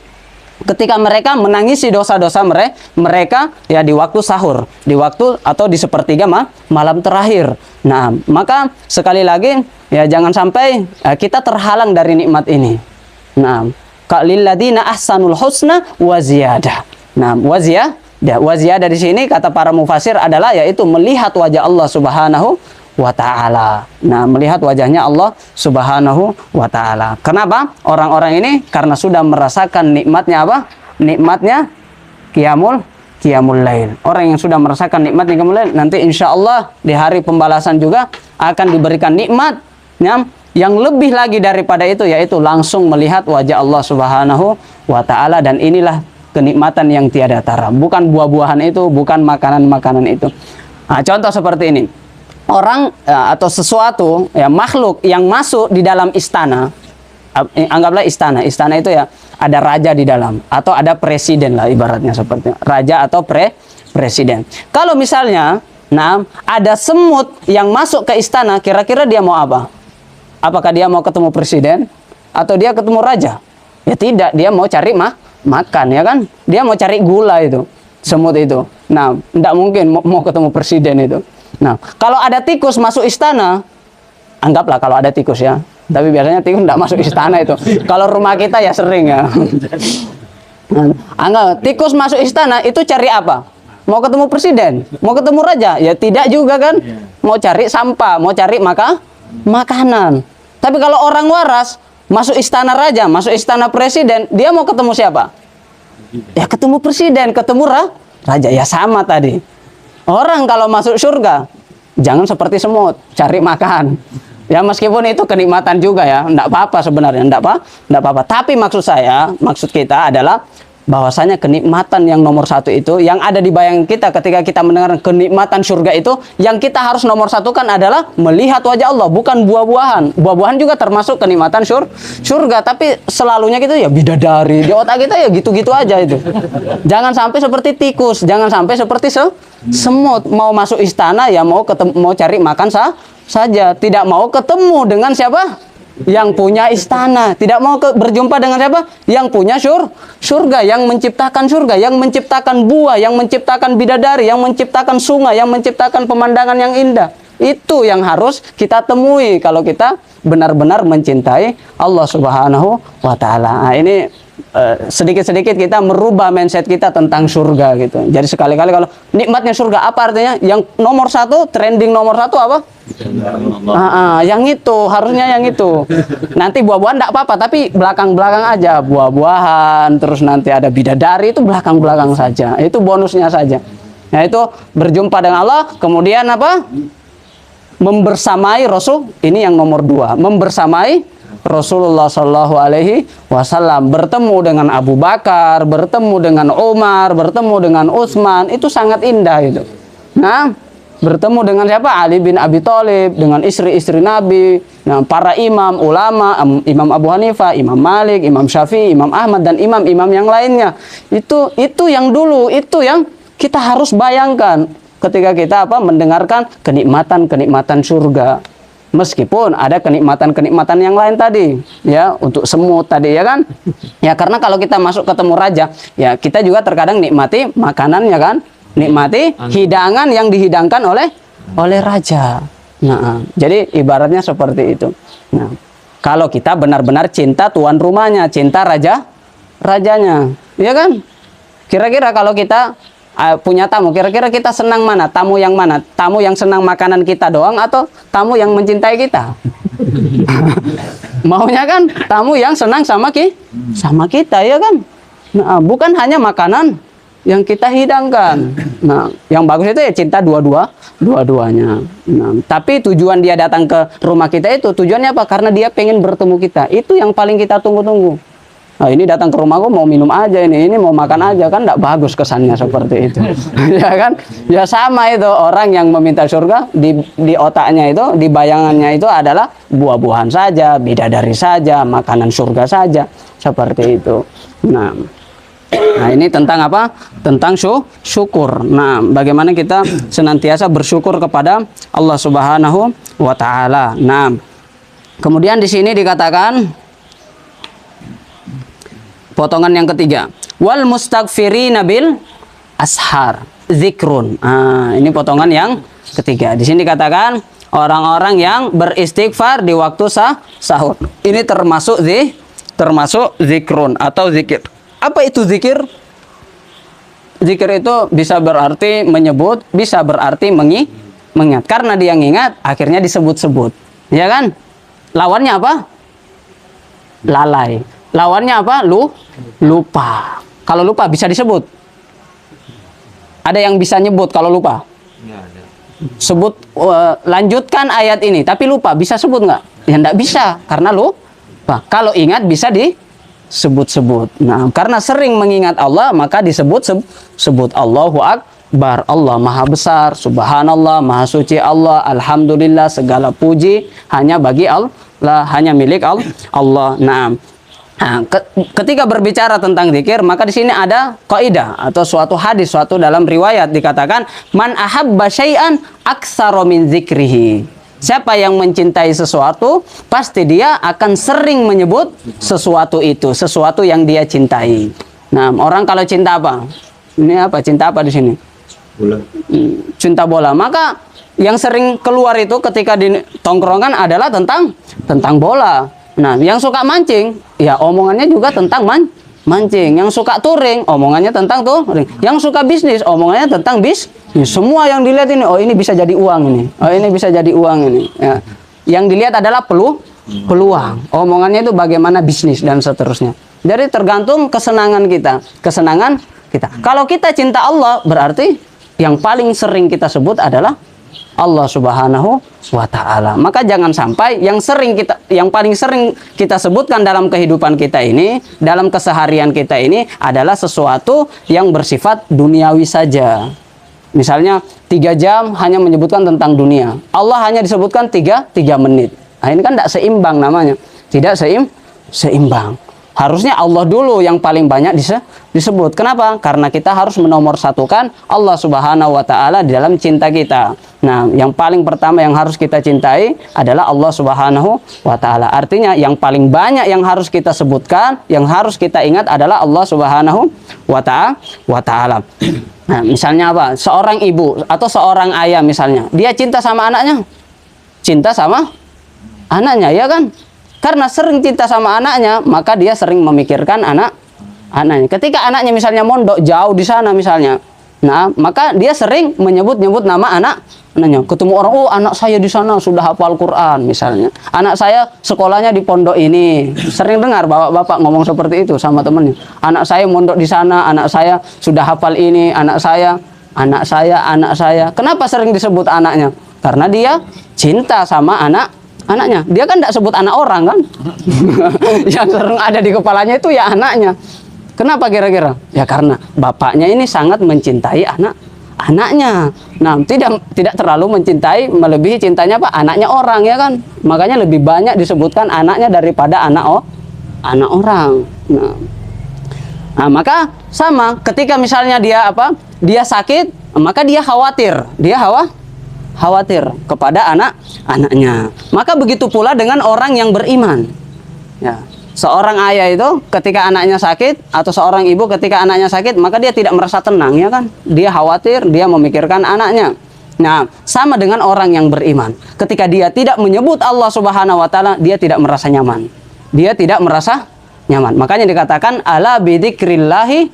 Ketika mereka menangisi dosa-dosa mereka ya di waktu sahur, di waktu atau di sepertiga malam terakhir. Nah, maka sekali lagi ya jangan sampai kita terhalang dari nikmat ini. Nah, lilladzina ahsanul husna wa ziyadah. Nah, wa ziyadah di sini kata para mufasir adalah yaitu melihat wajah Allah Subhanahu wa ta'ala. Nah, melihat wajahnya Allah Subhanahu wa ta'ala. Kenapa? Orang-orang ini karena sudah merasakan nikmatnya apa? Nikmatnya qiyamul lail. Orang yang sudah merasakan nikmatnya qiyamul lail, nanti insya Allah di hari pembalasan juga akan diberikan nikmat yang lebih lagi daripada itu, yaitu langsung melihat wajah Allah Subhanahu wa ta'ala. Dan inilah kenikmatan yang tiada tara. Bukan buah-buahan itu, bukan makanan-makanan itu. Nah, contoh seperti ini. Orang atau sesuatu ya makhluk yang masuk di dalam istana, anggaplah istana itu ya ada raja di dalam atau ada presiden lah, ibaratnya seperti raja atau presiden. Kalau misalnya ada semut yang masuk ke istana, kira-kira dia mau apa? Apakah dia mau ketemu presiden atau dia ketemu raja? Ya tidak, dia mau cari makan, ya kan? Dia mau cari gula itu, semut itu. Nah, tidak mungkin mau ketemu presiden itu. Nah, kalau ada tikus masuk istana, anggaplah kalau ada tikus ya. Tapi biasanya tikus tidak masuk istana itu. Kalau rumah kita ya sering ya. Anggap tikus masuk istana itu cari apa? Mau ketemu presiden? Mau ketemu raja? Ya tidak juga kan? Mau cari sampah, mau cari makanan. Tapi kalau orang waras masuk istana raja, masuk istana presiden, dia mau ketemu siapa? Ya ketemu presiden, ketemu raja. Ya sama tadi. Orang kalau masuk surga, jangan seperti semut, cari makan. Ya meskipun itu kenikmatan juga ya, enggak apa-apa sebenarnya, enggak apa-apa. Tapi maksud kita adalah bahwasanya kenikmatan yang nomor satu itu, yang ada di bayangan kita ketika kita mendengar kenikmatan surga itu, yang kita harus nomor satukan adalah melihat wajah Allah, bukan buah-buahan. Buah-buahan juga termasuk kenikmatan surga, tapi selalunya gitu ya bidadari. Di otak kita ya gitu-gitu aja itu. Jangan sampai seperti tikus, jangan sampai seperti semut. Mau masuk istana ya mau cari makan saja, tidak mau ketemu dengan siapa? Yang punya istana, tidak mau berjumpa dengan siapa? Yang punya surga, yang menciptakan surga, yang menciptakan buah, yang menciptakan bidadari, yang menciptakan sungai, yang menciptakan pemandangan yang indah. Itu yang harus kita temui kalau kita benar-benar mencintai Allah Subhanahu wa ta'ala. Nah, ini sedikit-sedikit kita merubah mindset kita tentang surga gitu. Jadi sekali-kali kalau nikmatnya surga apa artinya? Yang nomor satu, trending nomor satu apa? Yang itu, harusnya yang itu. Nanti buah-buahan enggak apa-apa, tapi belakang-belakang aja. Buah-buahan, terus nanti ada bidadari, itu belakang-belakang saja. Itu bonusnya saja. Nah, itu berjumpa dengan Allah, kemudian apa? Membersamai Rasul, ini yang nomor dua. Membersamai Rasulullah Shallallahu Alaihi Wasallam, bertemu dengan Abu Bakar, bertemu dengan Umar, bertemu dengan Utsman, itu sangat indah itu. Nah, bertemu dengan siapa? Ali bin Abi Thalib, dengan istri-istri Nabi, nah, para imam, ulama, Imam Abu Hanifah, Imam Malik, Imam Syafi'i, Imam Ahmad, dan imam-imam yang lainnya. Itu yang dulu, itu yang kita harus bayangkan ketika kita mendengarkan kenikmatan-kenikmatan surga. Meskipun ada kenikmatan-kenikmatan yang lain tadi, ya, untuk semut tadi, ya kan? Ya, karena kalau kita masuk ketemu raja, ya kita juga terkadang nikmati makanannya kan, nikmati hidangan yang dihidangkan oleh raja. Nah, jadi ibaratnya seperti itu. Nah, kalau kita benar-benar cinta tuan rumahnya, cinta rajanya, ya kan? Kira-kira kalau kita punya tamu, kira-kira kita senang mana? Tamu yang mana? Tamu yang senang makanan kita doang atau tamu yang mencintai kita? Maunya kan tamu yang senang sama kita, ya kan? Nah, bukan hanya makanan yang kita hidangkan. Nah, yang bagus itu ya cinta dua-duanya. Nah, tapi tujuan dia datang ke rumah kita itu tujuannya apa? Karena dia pengen bertemu kita. Itu yang paling kita tunggu-tunggu. Nah, ini datang ke rumahku mau minum aja, ini mau makan aja, kan enggak bagus kesannya seperti itu. Ya kan? Ya sama itu, orang yang meminta surga di otaknya itu, di bayangannya itu adalah buah-buahan saja, bidadari saja, makanan surga saja, seperti itu. Nah, ini tentang apa? Tentang syukur. Nah, bagaimana kita senantiasa bersyukur kepada Allah Subhanahu wa taala. Nah, kemudian di sini dikatakan potongan yang ketiga, wal mustaghfirina bil ashar zikrun. Ini potongan yang ketiga. Di sini dikatakan orang-orang yang beristighfar di waktu sahur. Ini termasuk zikrun atau zikir. Apa itu zikir? Zikir itu bisa berarti menyebut, bisa berarti mengingat. Karena dia ngingat, akhirnya disebut-sebut. Ya kan? Lawannya apa? Lalai. Lawannya apa? Lupa. Kalau lupa bisa disebut. Ada yang bisa nyebut kalau lupa? Sebut, lanjutkan ayat ini, tapi lupa, bisa sebut nggak? Ya nggak bisa, karena lupa. Kalau ingat bisa disebut-sebut. Nah, karena sering mengingat Allah, maka disebut Allahu Akbar. Allah Maha Besar, Subhanallah, Maha Suci Allah, Alhamdulillah, segala puji hanya bagi Allah, hanya milik Allah. Nah, ketika berbicara tentang zikir, maka di sini ada kaidah atau suatu hadis, suatu dalam riwayat dikatakan, man ahabba syai'an aktsara min zikrihi. Siapa yang mencintai sesuatu, pasti dia akan sering menyebut sesuatu itu, sesuatu yang dia cintai. Nah, orang kalau cinta apa? Ini apa? Cinta apa di sini? Bola. Cinta bola. Maka yang sering keluar itu ketika di tongkrongan adalah tentang bola. Nah, yang suka mancing, ya omongannya juga tentang mancing. Yang suka touring, omongannya tentang touring. Yang suka bisnis, omongannya tentang bisnis. Semua yang dilihat ini, oh ini bisa jadi uang ini. Oh ini bisa jadi uang ini. Ya. Yang dilihat adalah peluang. Omongannya itu bagaimana bisnis dan seterusnya. Jadi tergantung kesenangan kita. Kalau kita cinta Allah, berarti yang paling sering kita sebut adalah Allah Subhanahu wa taala. Maka jangan sampai yang paling sering kita sebutkan dalam kehidupan kita ini, dalam keseharian kita ini adalah sesuatu yang bersifat duniawi saja. Misalnya 3 jam hanya menyebutkan tentang dunia. Allah hanya disebutkan 3 menit. Nah, ini kan tidak seimbang namanya. Tidak seimbang. Harusnya Allah dulu yang paling banyak disebut. Kenapa? Karena kita harus menomorsatukan Allah Subhanahu wa taala di dalam cinta kita. Nah, yang paling pertama yang harus kita cintai adalah Allah Subhanahu wa taala. Artinya yang paling banyak yang harus kita sebutkan, yang harus kita ingat adalah Allah Subhanahu wa taala. Nah, misalnya apa? Seorang ibu atau seorang ayah misalnya, dia cinta sama anaknya. Cinta sama anaknya, ya kan? Karena sering cinta sama anaknya, maka dia sering memikirkan anaknya. Ketika anaknya misalnya mondok jauh di sana misalnya, nah maka dia sering menyebut nama anaknya. Ketemu orang, oh anak saya di sana sudah hafal Quran misalnya. Anak saya sekolahnya di pondok ini. Sering dengar bapak-bapak ngomong seperti itu sama temannya. Anak saya mondok di sana, anak saya sudah hafal ini, anak saya. Kenapa sering disebut anaknya? Karena dia cinta sama Anaknya. Dia kan tidak sebut anak orang kan? Yang sering ada di kepalanya itu ya anaknya. Kenapa kira-kira? Ya karena bapaknya ini sangat mencintai anaknya. Nah, tidak terlalu mencintai, melebihi cintanya apa? Anaknya orang ya kan? Makanya lebih banyak disebutkan anaknya daripada anak orang. Nah, maka sama ketika misalnya dia dia sakit, maka dia khawatir kepada anaknya. Maka begitu pula dengan orang yang beriman. Ya, seorang ayah itu ketika anaknya sakit, atau seorang ibu ketika anaknya sakit, maka dia tidak merasa tenang ya kan? Dia khawatir, dia memikirkan anaknya. Nah, sama dengan orang yang beriman. Ketika dia tidak menyebut Allah Subhanahu wa taala, dia tidak merasa nyaman. Dia tidak merasa nyaman. Makanya dikatakan ala bidzikrillahi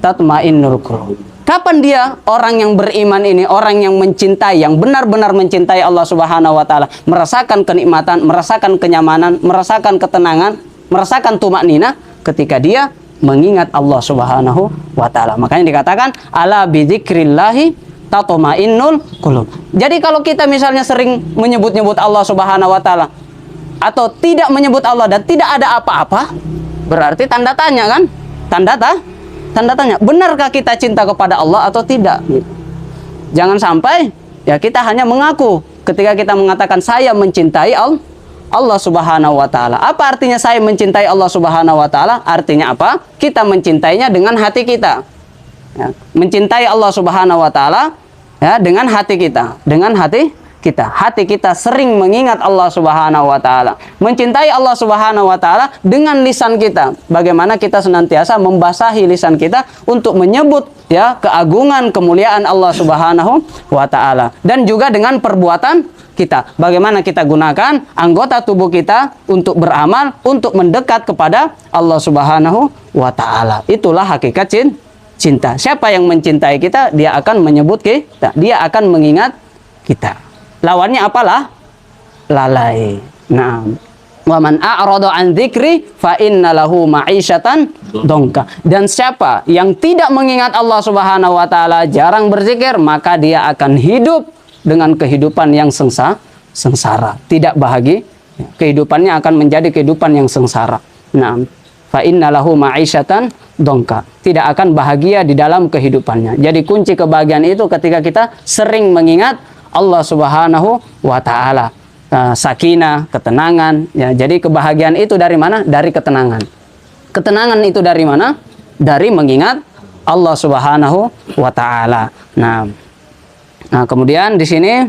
tatmainnul qulub. Kapan dia orang yang beriman ini, orang yang mencintai, yang benar-benar mencintai Allah Subhanahu wa taala, merasakan kenikmatan, merasakan kenyamanan, merasakan ketenangan, merasakan tumaknina ketika dia mengingat Allah Subhanahu wa taala. Makanya dikatakan ala bidzikrillahi tatmainnul qulub. Jadi kalau kita misalnya sering menyebut-nyebut Allah Subhanahu wa taala atau tidak menyebut Allah dan tidak ada apa-apa, berarti tanda tanya kan? Tanda tanya, benarkah kita cinta kepada Allah atau tidak? Jangan sampai ya kita hanya mengaku ketika kita mengatakan saya mencintai Allah Subhanahu wa taala. Apa artinya saya mencintai Allah Subhanahu wa taala? Artinya apa? Kita mencintainya dengan hati kita. Ya, mencintai Allah Subhanahu wa taala ya dengan hati kita, hati kita sering mengingat Allah Subhanahu wa taala, mencintai Allah Subhanahu wa taala dengan lisan kita. Bagaimana kita senantiasa membasahi lisan kita untuk menyebut ya keagungan kemuliaan Allah Subhanahu wa taala, dan juga dengan perbuatan kita. Bagaimana kita gunakan anggota tubuh kita untuk beramal, untuk mendekat kepada Allah Subhanahu wa taala. Itulah hakikat cinta. Siapa yang mencintai kita, dia akan menyebut kita, dia akan mengingat kita. Lawannya apalah? Lalai. Nah, wa man a'rada an dzikri fa inna lahu ma'isyatan dongka. Dan siapa yang tidak mengingat Allah Subhanahu wa taala, jarang berzikir, maka dia akan hidup dengan kehidupan yang sengsara, tidak bahagia. Kehidupannya akan menjadi kehidupan yang sengsara. Nah, fa inna lahu ma'isyatan dongka. Tidak akan bahagia di dalam kehidupannya. Jadi kunci kebahagiaan itu ketika kita sering mengingat Allah Subhanahu wa taala. Sakinah, ketenangan ya. Jadi kebahagiaan itu dari mana? Dari ketenangan. Ketenangan itu dari mana? Dari mengingat Allah Subhanahu wa taala. Nah, kemudian di sini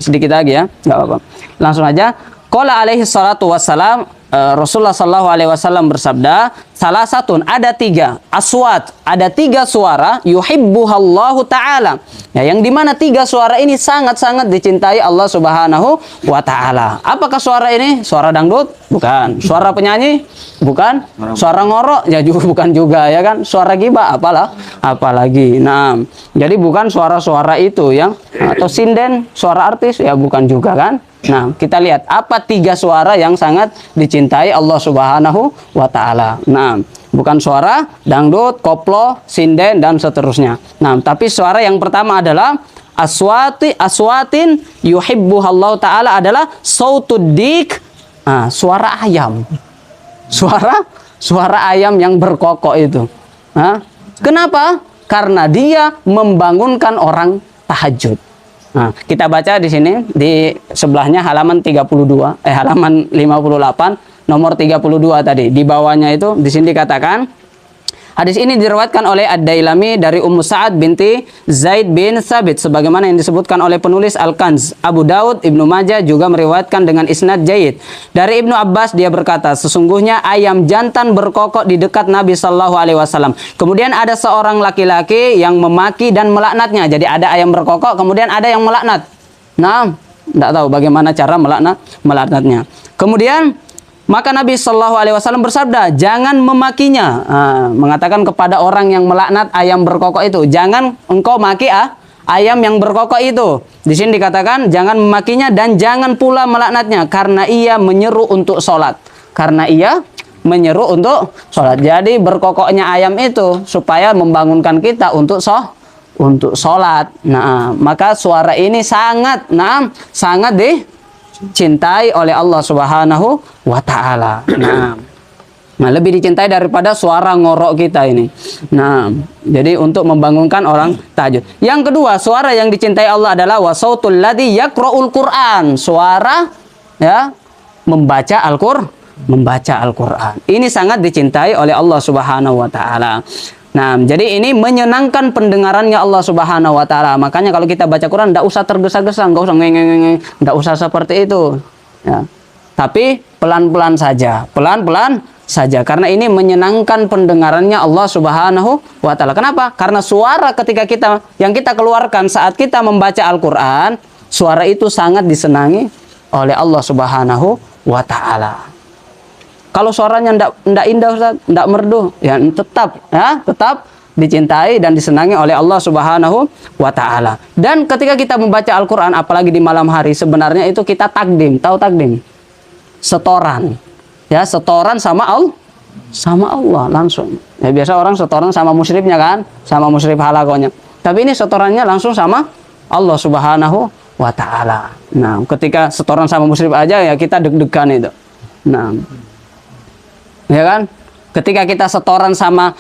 sedikit lagi ya, nggak apa-apa. Langsung aja. Qala alaihi salatu wassalam, Rasulullah sallallahu alaihi wasallam bersabda, salah satu ada tiga aswat, ada tiga suara yuhibbuhallahu ta'ala. Ya, yang dimana tiga suara ini sangat-sangat dicintai Allah Subhanahu wa ta'ala. Apakah suara ini? Suara dangdut? Bukan. Suara penyanyi? Bukan. Suara ngorok? Ya juga bukan juga ya kan. Suara gibah? Apalagi. Nah, jadi bukan suara-suara itu yang atau sinden, suara artis? Ya bukan juga kan. Nah, kita lihat apa tiga suara yang sangat dicintai Allah Subhanahu wa ta'ala. Nah, bukan suara dangdut, koplo, sinden, dan seterusnya. Nah, tapi suara yang pertama adalah aswatin yuhibbuhallahu ta'ala adalah sautud dik. Nah, suara ayam. Suara ayam yang berkokok itu. Nah, kenapa? Karena dia membangunkan orang tahajud. Nah, kita baca di sini di sebelahnya halaman 32, halaman 58, nomor 32 tadi. Di bawahnya itu di sini dikatakan hadis ini diriwayatkan oleh Ad-Dailami dari Ummu Sa'ad binti Zaid bin Thabit sebagaimana yang disebutkan oleh penulis Al-Kanz. Abu Daud, Ibnu Majah juga meriwayatkan dengan isnad jayyid. Dari Ibnu Abbas dia berkata, sesungguhnya ayam jantan berkokok di dekat Nabi sallallahu alaihi wasallam. Kemudian ada seorang laki-laki yang memaki dan melaknatnya. Jadi ada ayam berkokok, kemudian ada yang melaknat. Nah, tidak tahu bagaimana cara melaknatnya. Kemudian maka Nabi Shallallahu Alaihi Wasallam bersabda, jangan memakinya. Mengatakan kepada orang yang melaknat ayam berkokok itu, jangan engkau maki ayam yang berkokok itu. Di sini dikatakan jangan memakinya dan jangan pula melaknatnya karena ia menyeru untuk sholat. Jadi berkokoknya ayam itu supaya membangunkan kita untuk untuk sholat. Nah, maka suara ini sangat dicintai oleh Allah Subhanahu wa taala. Nah, lebih dicintai daripada suara ngorok kita ini. Nah, jadi untuk membangunkan orang tahajud. Yang kedua, suara yang dicintai Allah adalah wasautul ladzi yaqra'ul Qur'an. Suara ya membaca Al-Qur'an. Ini sangat dicintai oleh Allah Subhanahu wa taala. Nah, jadi ini menyenangkan pendengarannya Allah Subhanahu wa taala. Makanya kalau kita baca Quran enggak usah tergesa-gesa, enggak usah enggak usah seperti itu. Ya. Tapi pelan-pelan saja, karena ini menyenangkan pendengarannya Allah Subhanahu wa taala. Kenapa? Karena suara ketika yang kita keluarkan saat kita membaca Al-Qur'an, suara itu sangat disenangi oleh Allah Subhanahu wa taala. Kalau suaranya ndak indah, Ustaz, ndak merdu, ya tetap dicintai dan disenangi oleh Allah Subhanahu wa taala. Dan ketika kita membaca Al-Qur'an apalagi di malam hari, sebenarnya itu kita takdim. Tahu takdim? Setoran. Ya, setoran sama Allah langsung. Ya, biasa orang setoran sama musyrifnya kan, sama musyrif halakonya. Tapi ini setorannya langsung sama Allah Subhanahu wa taala. Nah, ketika setoran sama musyrif aja ya kita deg-degan itu. Nah, ya kan? Ketika kita setoran sama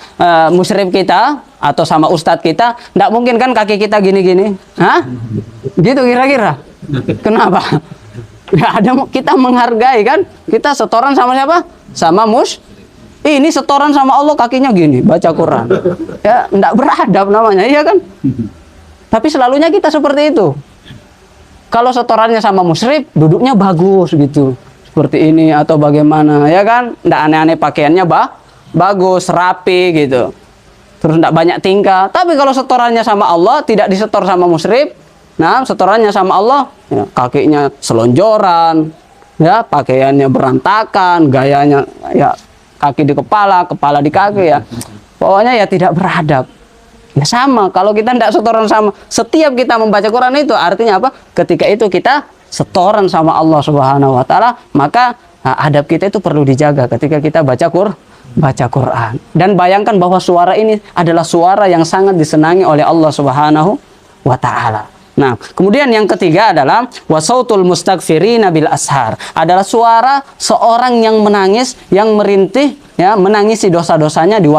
musyrif kita atau sama ustadz kita, enggak mungkin kan kaki kita gini-gini. Hah? Gitu kira-kira. Kenapa? Ya ada, kita menghargai kan? Kita setoran sama siapa? Sama ini setoran sama Allah kakinya gini, baca Quran. Ya, enggak beradab namanya, iya kan? Tapi selalunya kita seperti itu. Kalau setorannya sama musyrif, duduknya bagus gitu. Seperti ini atau bagaimana, ya kan? Enggak aneh-aneh pakaiannya bagus, rapi gitu. Terus enggak banyak tingkah. Tapi kalau setorannya sama Allah, tidak disetor sama musyrif. Nah, setorannya sama Allah, ya, kakinya selonjoran, ya, pakaiannya berantakan, gayanya ya kaki di kepala di kaki ya. Pokoknya ya tidak beradab. Ya sama, kalau kita tidak setoran sama, setiap kita membaca Quran itu artinya apa? Ketika itu kita setoran sama Allah Subhanahu wa taala, maka adab kita itu perlu dijaga ketika kita baca Quran. Dan bayangkan bahwa suara ini adalah suara yang sangat disenangi oleh Allah Subhanahu wa taala. Nah, kemudian yang ketiga adalah wasautul mustaghfirina bil ashar. Adalah suara seorang yang menangis, yang merintih, ya, menangisi dosa-dosanya di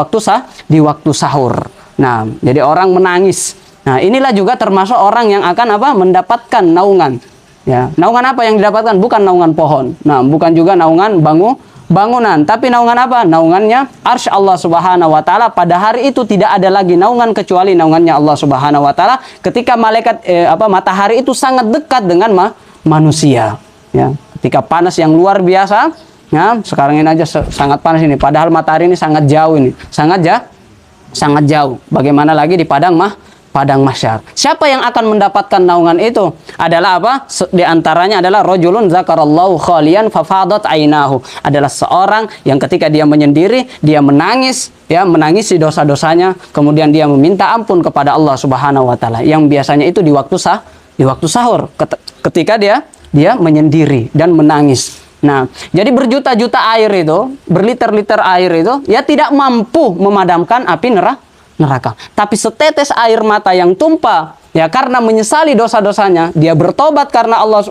waktu sahur. Nah, jadi orang menangis. Nah, inilah juga termasuk orang yang akan mendapatkan naungan. Ya, naungan apa yang didapatkan? Bukan naungan pohon. Nah, bukan juga naungan bangunan, tapi naungan apa? Naungannya arsy Allah Subhanahu wa taala. Pada hari itu tidak ada lagi naungan kecuali naungannya Allah Subhanahu wa taala ketika matahari itu sangat dekat dengan manusia, ya. Ketika panas yang luar biasa, ya, sekarang ini aja sangat panas ini, padahal matahari ini sangat jauh ini. Sangat jauh. Bagaimana lagi di padang mahsyar. Siapa yang akan mendapatkan naungan itu? Adalah apa? Di antaranya adalah rajulun zakarallahu khalian fafadat ainahu. Adalah seorang yang ketika dia menyendiri, dia menangis, ya, menangisi dosa-dosanya, kemudian dia meminta ampun kepada Allah Subhanahu wa taala. Yang biasanya itu di waktu sahur, ketika dia menyendiri dan menangis. Nah, jadi berjuta-juta air itu, berliter-liter air itu, ya tidak mampu memadamkan api neraka. Tapi setetes air mata yang tumpah, ya, karena menyesali dosa-dosanya, dia bertobat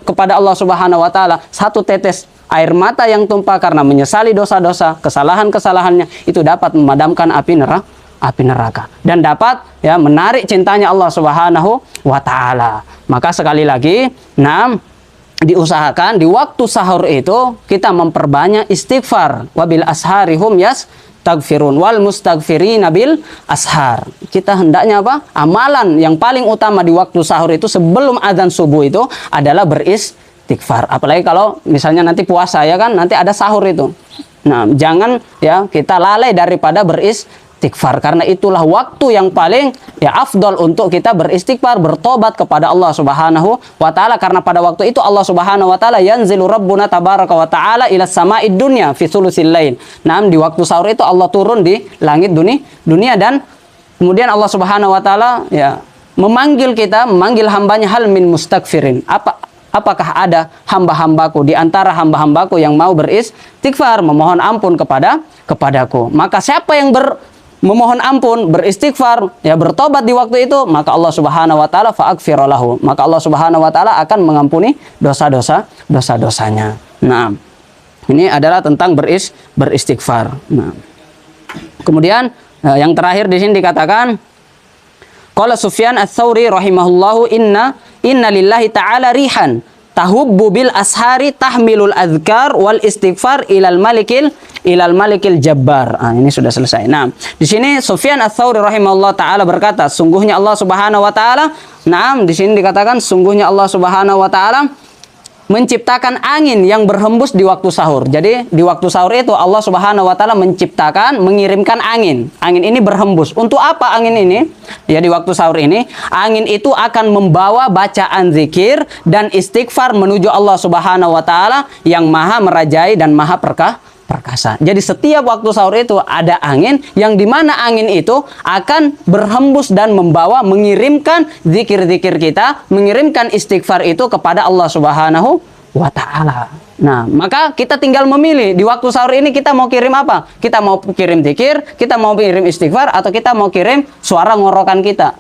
kepada Allah Subhanahu wa taala. Satu tetes air mata yang tumpah karena menyesali dosa-dosa, kesalahan-kesalahannya, itu dapat memadamkan api neraka dan dapat, ya, menarik cintanya Allah Subhanahu wa taala. Maka sekali lagi, diusahakan di waktu sahur itu kita memperbanyak istighfar. Wabil asharihum yastaghfirun wal mustaghfirina bil ashar. Kita hendaknya apa? Amalan yang paling utama di waktu sahur itu sebelum azan subuh itu adalah beristighfar. Apalagi kalau misalnya nanti puasa, ya kan, nanti ada sahur itu. Nah, jangan, ya, kita lalai daripada beristighfar, karena itulah waktu yang paling, ya, afdol untuk kita beristighfar, bertobat kepada Allah Subhanahu wa taala, karena pada waktu itu Allah Subhanahu wa taala yanzilu rabbuna tabaraka wa taala ila sama'id dunya fi thulusil lail. Nah, di waktu sahur itu Allah turun di langit dunia dan kemudian Allah Subhanahu wa taala, ya, memanggil hambanya, hal min mustaghfirin. Apakah ada hamba-hambaku di antara hamba-hambaku yang mau beristighfar, memohon ampun kepadaku? Maka siapa yang memohon ampun, beristighfar, ya bertobat di waktu itu, maka Allah Subhanahu wa taala fa'aghfir lahu. Maka Allah Subhanahu wa taala akan mengampuni dosa-dosanya. Nah, ini adalah tentang beristighfar. Nah, kemudian yang terakhir di sini dikatakan qala Sufyan Ats-Tsauri rahimahullahu inna lillahi ta'ala rihan tahubbu bil ashari tahmilul adzkar wal istighfar ilal malikil jabbar. Ini sudah selesai. Nah, di sini Sufyan Ats-Tsauri rahimahullah taala berkata, sungguhnya Allah Subhanahu wa taala, di sini dikatakan sungguhnya Allah Subhanahu wa taala menciptakan angin yang berhembus di waktu sahur. Jadi di waktu sahur itu Allah Subhanahu wa taala mengirimkan angin. Angin ini berhembus. Untuk apa angin ini? Ya, di waktu sahur ini, angin itu akan membawa bacaan zikir dan istighfar menuju Allah Subhanahu wa taala yang Maha merajai dan Maha perkasa. Jadi setiap waktu sahur itu ada angin yang dimana angin itu akan berhembus dan mengirimkan zikir-zikir kita, mengirimkan istighfar itu kepada Allah Subhanahu wa taala. Nah, maka kita tinggal memilih di waktu sahur ini kita mau kirim apa? Kita mau kirim zikir, kita mau kirim istighfar, atau kita mau kirim suara ngorokan kita.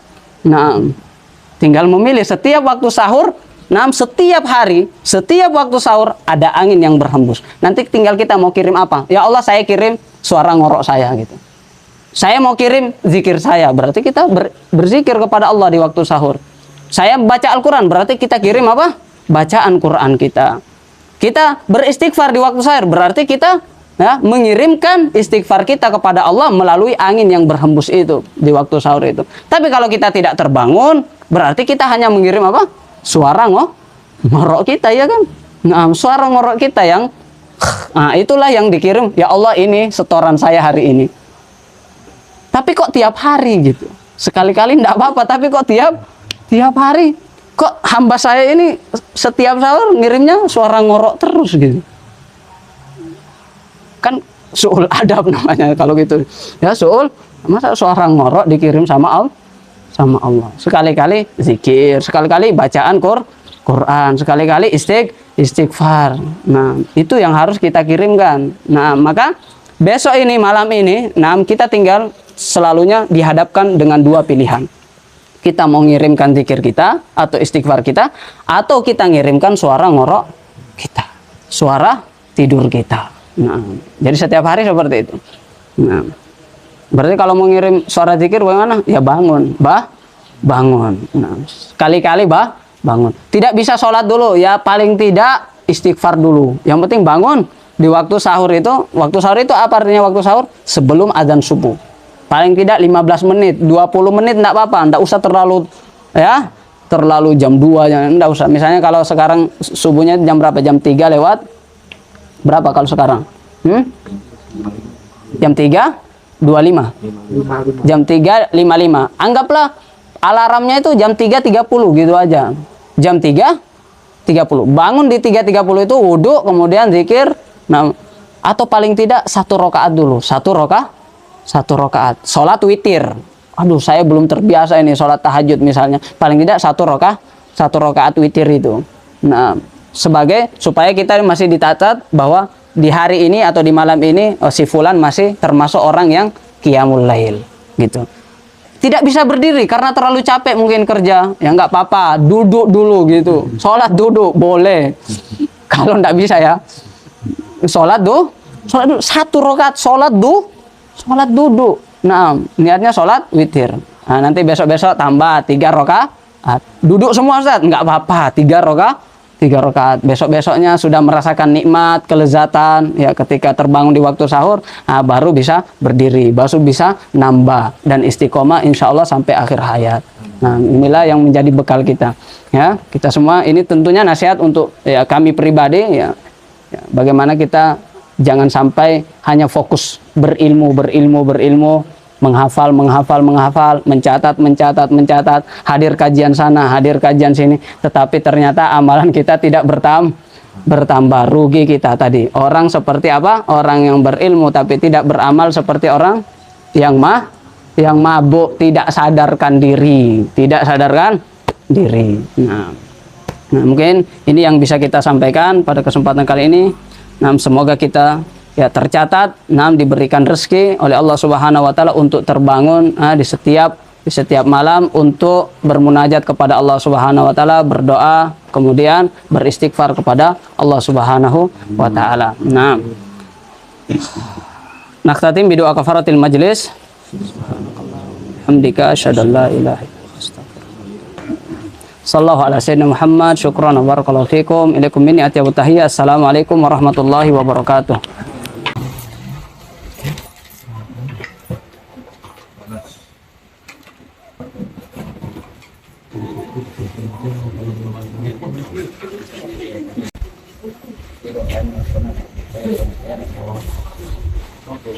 Nah, tinggal memilih setiap waktu sahur. Setiap hari, setiap waktu sahur ada angin yang berhembus. Nanti tinggal kita mau kirim apa? Ya Allah, saya kirim suara ngorok saya gitu. Saya mau kirim zikir saya, berarti kita berzikir kepada Allah di waktu sahur. Saya baca Al-Quran, berarti kita kirim apa? Bacaan Quran kita. Kita beristighfar di waktu sahur, berarti kita mengirimkan istighfar kita kepada Allah melalui angin yang berhembus itu di waktu sahur itu. Tapi kalau kita tidak terbangun, berarti kita hanya mengirim apa? Suara ngorok kita, ya kan? Nah, suara ngorok kita yang itulah yang dikirim. Ya Allah, ini setoran saya hari ini. Tapi kok tiap hari gitu? Sekali-kali enggak apa-apa, tapi kok tiap hari? Kok hamba saya ini setiap sahur ngirimnya suara ngorok terus gitu? Kan su'ul adab namanya kalau gitu. Ya, su'ul, masa suara ngorok dikirim sama Allah. Sekali-kali zikir, sekali-kali bacaan Quran, sekali-kali istighfar. Nah, itu yang harus kita kirimkan. Nah, maka besok ini, malam ini, kita tinggal selalunya dihadapkan dengan dua pilihan. Kita mau ngirimkan zikir kita atau istighfar kita, atau kita ngirimkan suara ngorok kita, suara tidur kita. Nah, jadi setiap hari seperti itu. Nah, berarti kalau mau ngirim suara zikir bagaimana? Ya bangun. Bangun. Nah, sekali-kali bangun. Tidak bisa sholat dulu, ya paling tidak istighfar dulu. Yang penting bangun di waktu sahur itu. Waktu sahur itu apa artinya waktu sahur? Sebelum azan subuh. Paling tidak 15 menit, 20 menit enggak apa-apa. Enggak usah terlalu jam 2, enggak usah. Misalnya kalau sekarang subuhnya jam berapa? Jam 3 lewat berapa kalau sekarang? Jam 3:25. Jam 3:55. Anggaplah alarmnya itu jam 3:30 gitu aja. Jam 3:30. Bangun di 3:30 itu wudhu, kemudian zikir. Nah, atau paling tidak 1 rakaat dulu. 1 rakaat. Sholat witir. Aduh, saya belum terbiasa ini sholat tahajud misalnya. Paling tidak 1 rakaat witir itu. Nah, supaya kita masih dicatat bahwa di hari ini atau di malam ini si fulan masih termasuk orang yang qiyamul lail gitu. Tidak bisa berdiri karena terlalu capek mungkin kerja, ya nggak apa-apa, duduk dulu gitu. Sholat duduk boleh. Kalau nggak bisa ya sholat dulu 1 rakaat sholat duduk. Nah, niatnya sholat witir. Nah, nanti besok tambah 3 rakaat. Duduk semua Ustaz, nggak apa-apa, 3 rakaat. Besok-besoknya sudah merasakan nikmat, kelezatan ya ketika terbangun di waktu sahur, baru bisa berdiri, baru bisa nambah dan istiqomah insya Allah sampai akhir hayat. Nah, inilah yang menjadi bekal kita. Ya, kita semua ini tentunya nasihat untuk ya kami pribadi ya bagaimana kita jangan sampai hanya fokus berilmu, menghafal, mencatat, hadir kajian sana, hadir kajian sini, tetapi ternyata amalan kita tidak bertambah. Rugi kita tadi. Orang seperti apa? Orang yang berilmu tapi tidak beramal seperti orang yang mabuk, tidak sadarkan diri. Nah, mungkin ini yang bisa kita sampaikan pada kesempatan kali ini. Nah, semoga kita ya tercatat, diberikan rezeki oleh Allah Subhanahu wa taala untuk terbangun di setiap malam untuk bermunajat kepada Allah Subhanahu wa taala, berdoa, kemudian beristighfar kepada Allah Subhanahu wa taala. Nah, naktatim bi doa kafaratil majlis. Hamdika asyhadu an la ilaha illa anta astaghfiruka. Sallallahu ala sayyidina Muhammad. Syukran wa barakallahu fikum. Ilaikum minni atyabut tahiyya. Assalamualaikum warahmatullahi wabarakatuh. Oke.